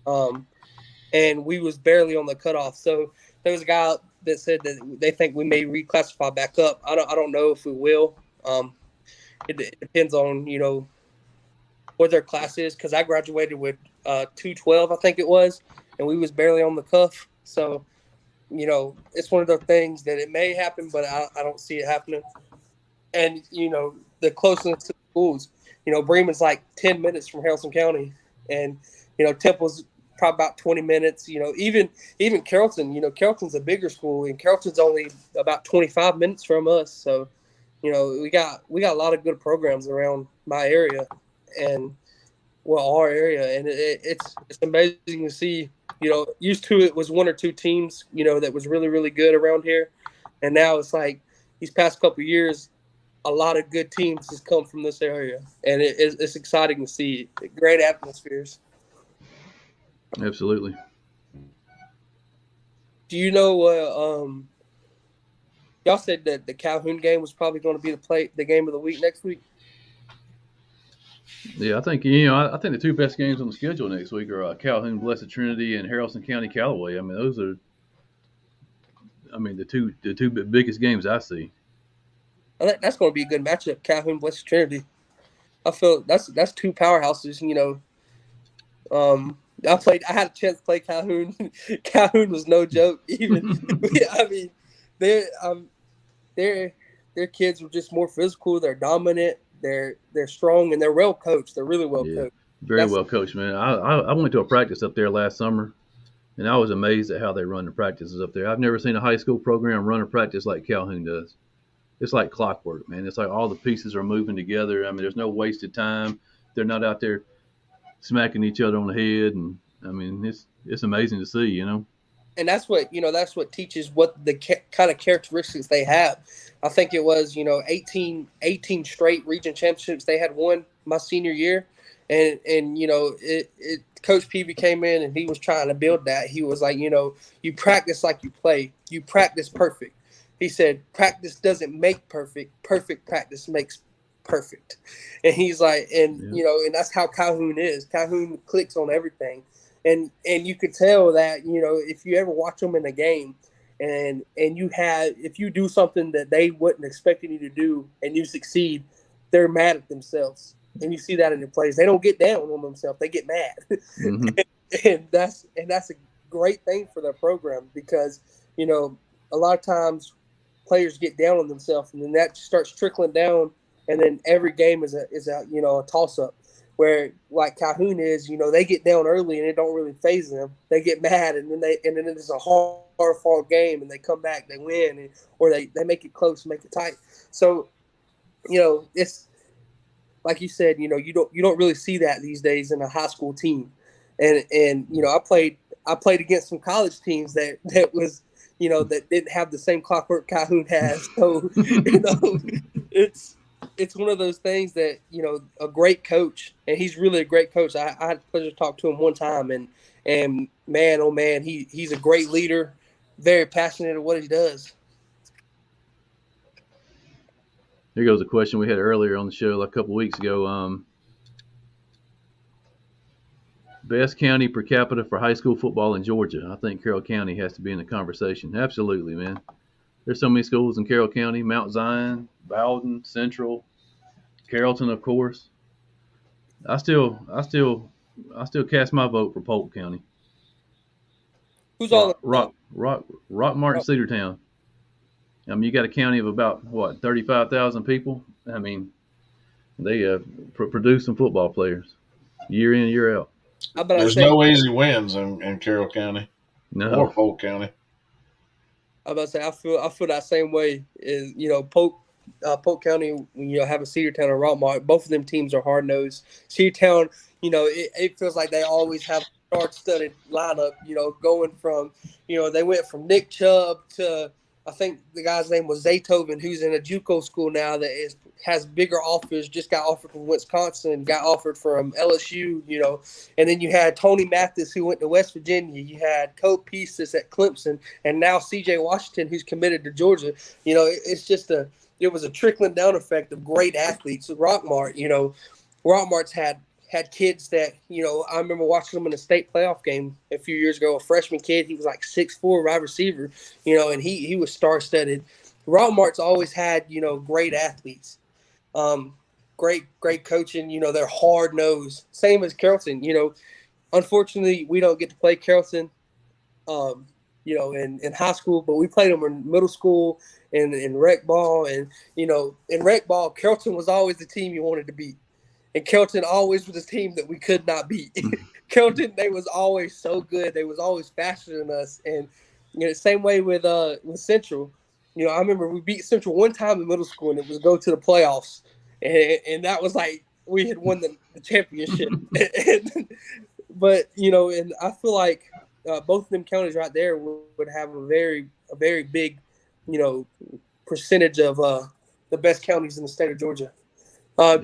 Speaker 9: And we was barely on the cutoff. So there was a guy that said that they think we may reclassify back up. I don't know if we will. It depends on, you know, what their class is, because I graduated with 212, I think it was, and we was barely on the cuff. So, you know, it's one of those things that it may happen, but I don't see it happening. And, you know, the closeness to the schools, you know, Bremen's like 10 minutes from Harrison County, and, you know, Temple's probably about 20 minutes. You know, even Carrollton, you know, Carrollton's a bigger school, and Carrollton's only about 25 minutes from us. So, you know, we got a lot of good programs around my area, and our area, and it's amazing to see. You know, used to it was one or two teams, you know, that was really, really good around here, and now it's like these past couple of years, a lot of good teams has come from this area, and it's exciting to see. Great atmospheres.
Speaker 1: Absolutely.
Speaker 9: Do you know? Y'all said that the Calhoun game was probably going to be the game of the week next week.
Speaker 1: Yeah, I think, you know, I think the two best games on the schedule next week are Calhoun Blessed Trinity and Harrison County Callaway. I mean, those are, the two biggest games I see.
Speaker 9: I think that's going to be a good matchup, Calhoun Blessed Trinity. I feel that's two powerhouses. You know, I had a chance to play Calhoun. Calhoun was no joke. Even I mean, their kids were just more physical. They're dominant. They're strong, and they're well coached. They're really well coached.
Speaker 1: Very well coached, man. I went to a practice up there last summer, and I was amazed at how they run the practices up there. I've never seen a high school program run a practice like Calhoun does. It's like clockwork, man. It's like all the pieces are moving together. I mean, there's no wasted time. They're not out there smacking each other on the head, and I mean, it's amazing to see, you know.
Speaker 9: And that's what teaches what the kind of characteristics they have. I think it was, 18 straight region championships they had won my senior year. And Coach Peavy came in and he was trying to build that. He was like, you practice like you play. You practice perfect. He said, practice doesn't make perfect. Perfect practice makes perfect. And he's like, and that's how Calhoun is. Calhoun clicks on everything. And you could tell that, if you ever watch them in a game and if you do something that they wouldn't expect you to do and you succeed, they're mad at themselves. And you see that in their plays. They don't get down on themselves. They get mad. Mm-hmm. and that's a great thing for their program because, a lot of times players get down on themselves and then that starts trickling down. And then every game is a toss up. Where like Calhoun is, they get down early and it don't really faze them. They get mad and then it's a hard fought game and they come back, they win, or they make it close, make it tight. So, it's like you said, you don't really see that these days in a high school team. And I played against some college teams that was, that didn't have the same clockwork Calhoun has. So, it's one of those things that, a great coach, and he's really a great coach. I had the pleasure to talk to him one time, and man, oh man, he's a great leader, very passionate at what he does.
Speaker 1: Here goes a question we had earlier on the show a couple weeks ago. Best county per capita for high school football in Georgia. I think Carroll County has to be in the conversation. Absolutely, man. There's so many schools in Carroll County: Mount Zion, Bowden, Central, Carrollton, of course. I still cast my vote for Polk County.
Speaker 9: Who's all
Speaker 1: Rockmart and Cedartown. I mean, you got a county of about 35,000 people. I mean, they produce some football players year in, year out.
Speaker 6: There's no easy wins in Carroll County or Polk County.
Speaker 9: I'm about to say I feel that same way. Is Polk County, when you have a Cedartown and Rockmart, both of them teams are hard nosed. Cedartown, it feels like they always have a star-studded lineup. Going from they went from Nick Chubb to I think the guy's name was Zaytoven, who's in a JUCO school now that has bigger offers. Just got offered from Wisconsin, got offered from LSU. And then you had Tony Mathis, who went to West Virginia. You had Cope Pieces at Clemson, and now C.J. Washington, who's committed to Georgia. It's just it was a trickling down effect of great athletes. Rockmart's had kids that, I remember watching them in a state playoff game a few years ago, a freshman kid. He was like 6'4", wide receiver, and he was star-studded. Rockmart's always had, great athletes, great coaching. They're hard-nosed. Same as Carrollton. Unfortunately, we don't get to play Carrollton, in high school, but we played them in middle school and in rec ball. And, in rec ball, Carrollton was always the team you wanted to beat. And Carrollton always was a team that we could not beat. Carrollton, they was always so good. They was always faster than us. And same way with Central. I remember we beat Central one time in middle school, and it was go to the playoffs. And that was like we had won the championship. But and I feel like both of them counties right there would have a very big, percentage of the best counties in the state of Georgia.
Speaker 1: I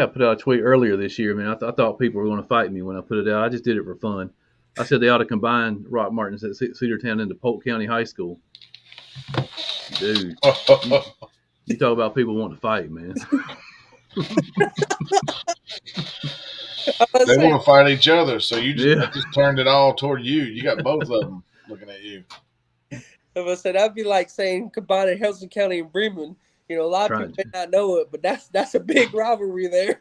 Speaker 1: put out a tweet earlier this year, man. I thought people were going to fight me when I put it out. I just did it for fun. I said they ought to combine Rockmart and Cedartown into Polk County High School. Dude, you talk about people wanting to fight, man.
Speaker 6: They want to fight each other, so you just turned it all toward you. You got both of them looking at you.
Speaker 9: I said that'd be like saying combining Helson County and Bremen. A lot of people may not know it, but that's a big rivalry there.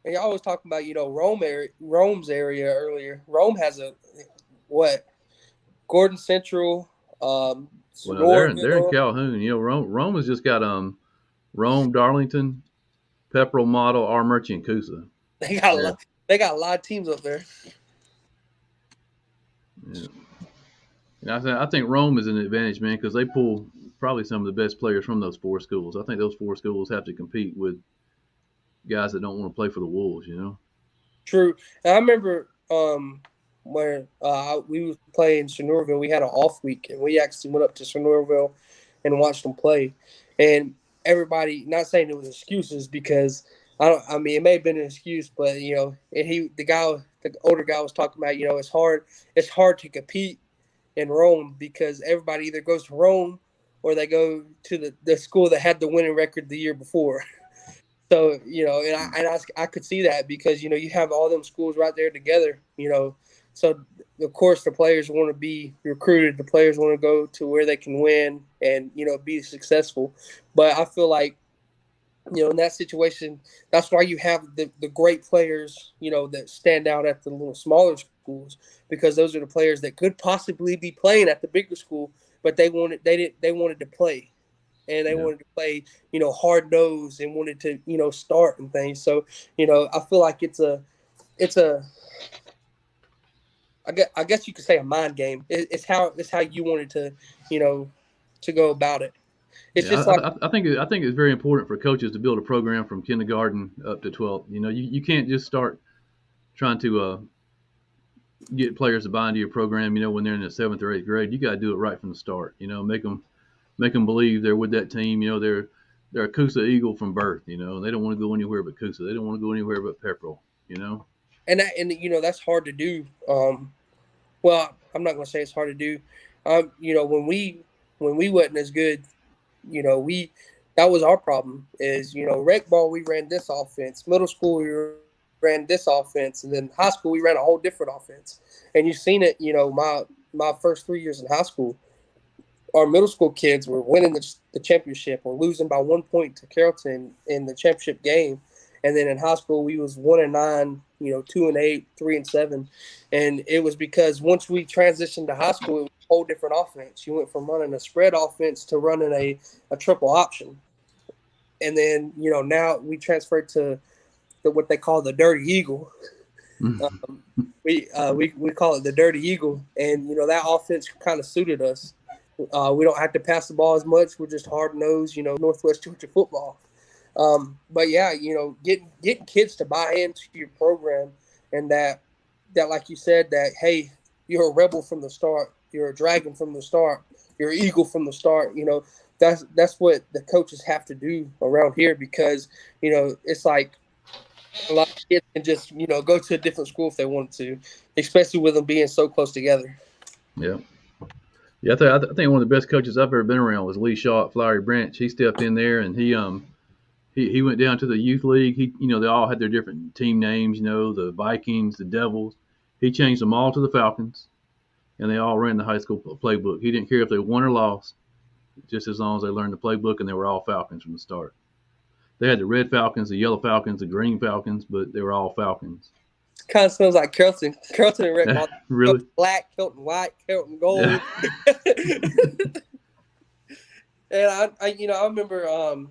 Speaker 9: And y'all was talking about, Rome's area earlier. Rome has Gordon Central.
Speaker 1: They're in Calhoun. Rome has just got Rome, Darlington, Pepperell, Model, R. Murchie, and Coosa.
Speaker 9: They got a lot of teams up there.
Speaker 1: Yeah. I think Rome is an advantage, man, because they pull probably some of the best players from those four schools. I think those four schools have to compete with guys that don't want to play for the Wolves,
Speaker 9: True. And I remember when we were playing Sonoraville, we had an off week, and we actually went up to Sonoraville and watched them play. And everybody, not saying it was excuses, because it may have been an excuse, but and the older guy was talking about, it's hard to compete in Rome because everybody either goes to Rome or they go to the school that had the winning record the year before. So, and I could see that because, you have all them schools right there together, So, of course, the players want to be recruited. The players want to go to where they can win and, be successful. But I feel like, in that situation, that's why you have the great players, that stand out at the little smaller schools, because those are the players that could possibly be playing at the bigger school, but they wanted to play. And they wanted to play, hard nosed and wanted to, start and things. So, I feel like it's a I guess you could say a mind game. It's how you wanted to, to go about it. It's just
Speaker 1: I think it's very important for coaches to build a program from kindergarten up to 12th. You can't just start trying to get players to buy into your program, when they're in the 7th or 8th grade. You got to do it right from the start. Make them believe they're with that team. They're a Coosa Eagle from birth. They don't want to go anywhere but Coosa. They don't want to go anywhere but Pepperell.
Speaker 9: And that's hard to do. Well, I'm not going to say it's hard to do. When we wasn't as good, that was our problem. Is rec ball we ran this offense, middle school we ran this offense, and then high school we ran a whole different offense. And you've seen it. My first 3 years in high school, our middle school kids were winning the championship or losing by 1 point to Carrollton in the championship game. And then in high school, we was 1-9, 2-8, 3-7. And it was because once we transitioned to high school, it was a whole different offense. You went from running a spread offense to running a triple option. And then, now we transferred to what they call the Dirty Eagle. We call it the Dirty Eagle. And, that offense kind of suited us. We don't have to pass the ball as much. We're just hard-nosed, Northwest Georgia football. But, yeah, getting kids to buy into your program and that, like you said, that, hey, you're a rebel from the start. You're a dragon from the start. You're an eagle from the start. That's what the coaches have to do around here because, it's like a lot of kids can just, go to a different school if they want to, especially with them being so close together.
Speaker 1: Yeah. Yeah, I think one of the best coaches I've ever been around was Lee Shaw at Flowery Branch. He stepped in there and he went down to the youth league. They all had their different team names, the Vikings, the Devils. He changed them all to the Falcons, and they all ran the high school playbook. He didn't care if they won or lost, just as long as they learned the playbook, and they were all Falcons from the start. They had the red Falcons, the yellow Falcons, the green Falcons, but they were all Falcons.
Speaker 9: Kind of smells like Kelton. Kelton and red.
Speaker 1: Really?
Speaker 9: Kelton black, Kelton white, Kelton gold.
Speaker 1: Yeah.
Speaker 9: And I remember I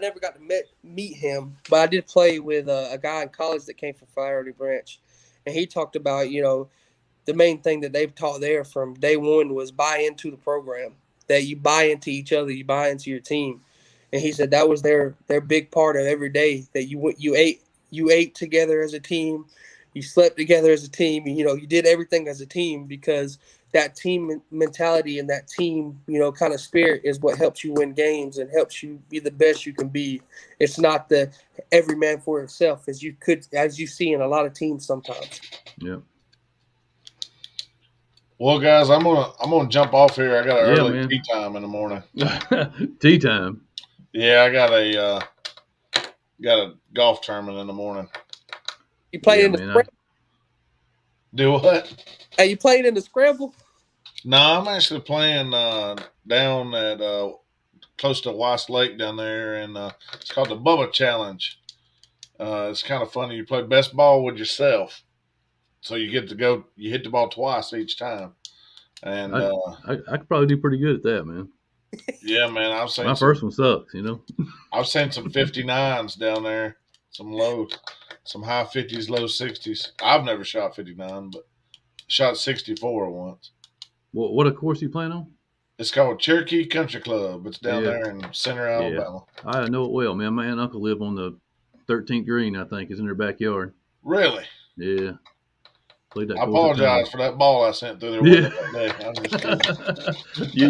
Speaker 9: never got to meet him, but I did play with a guy in college that came from Flowery Branch, and he talked about the main thing that they've taught there from day one was buy into the program, that you buy into each other, you buy into your team, and he said that was their big part of every day, that you ate together as a team, you slept together as a team, you did everything as a team because that team mentality and that team, kind of spirit is what helps you win games and helps you be the best you can be. It's not the every man for himself as you see in a lot of teams sometimes.
Speaker 1: Yeah.
Speaker 6: Well, guys, I'm gonna jump off here. I got an early tea time in the morning.
Speaker 1: Tea time.
Speaker 6: Yeah, I got a golf tournament in the morning.
Speaker 9: You playing in the scramble?
Speaker 6: Do what?
Speaker 9: Are you playing in the scramble?
Speaker 6: No, I'm actually playing down at close to Weiss Lake down there, and it's called the Bubba Challenge. It's kind of funny. You play best ball with yourself, so you get to go. You hit the ball twice each time, and
Speaker 1: I could probably do pretty good at that, man.
Speaker 6: Yeah, man. I've seen
Speaker 1: my first one sucks.
Speaker 6: I've seen some 59s down there, some high 50s, low 60s. I've never shot 59, but shot 64 once.
Speaker 1: What a course you playing on?
Speaker 6: It's called Cherokee Country Club. It's down there in center Alabama.
Speaker 1: I know it well, man. My aunt and uncle live on the 13th green, I think. It's in their backyard.
Speaker 6: Really?
Speaker 1: Yeah.
Speaker 6: I apologize for that ball I sent through there.
Speaker 1: Yeah.
Speaker 6: That day.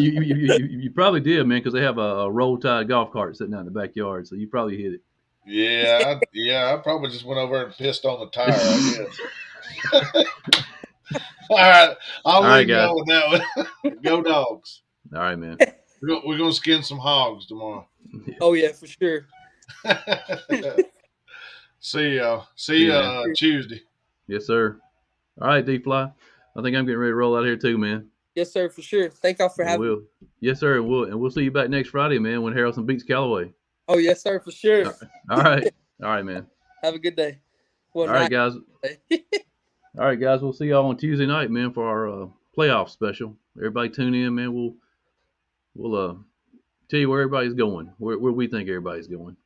Speaker 1: You probably did, man, because they have a roll tide golf cart sitting out in the backyard, so you probably hit it.
Speaker 6: Yeah, I probably just went over and pissed on the tire, I guess. All right, I'll leave you on with that one. Go Dogs.
Speaker 1: All right, man.
Speaker 6: We're going to skin some hogs tomorrow.
Speaker 9: Oh, yeah, for sure.
Speaker 6: See y'all. See you Tuesday.
Speaker 1: Yes, sir. All right, D-Fly. I think I'm getting ready to roll out here too, man.
Speaker 9: Yes, sir, for sure. Thank y'all for having me.
Speaker 1: Yes, sir, and we'll see you back next Friday, man, when Harrelson beats Callaway.
Speaker 9: Oh, yes, sir, for sure.
Speaker 1: All right, man.
Speaker 9: Have a good day.
Speaker 1: All right, guys. All right, guys. We'll see y'all on Tuesday night, man, for our playoff special. Everybody tune in, man. We'll tell you where everybody's going, where we think everybody's going.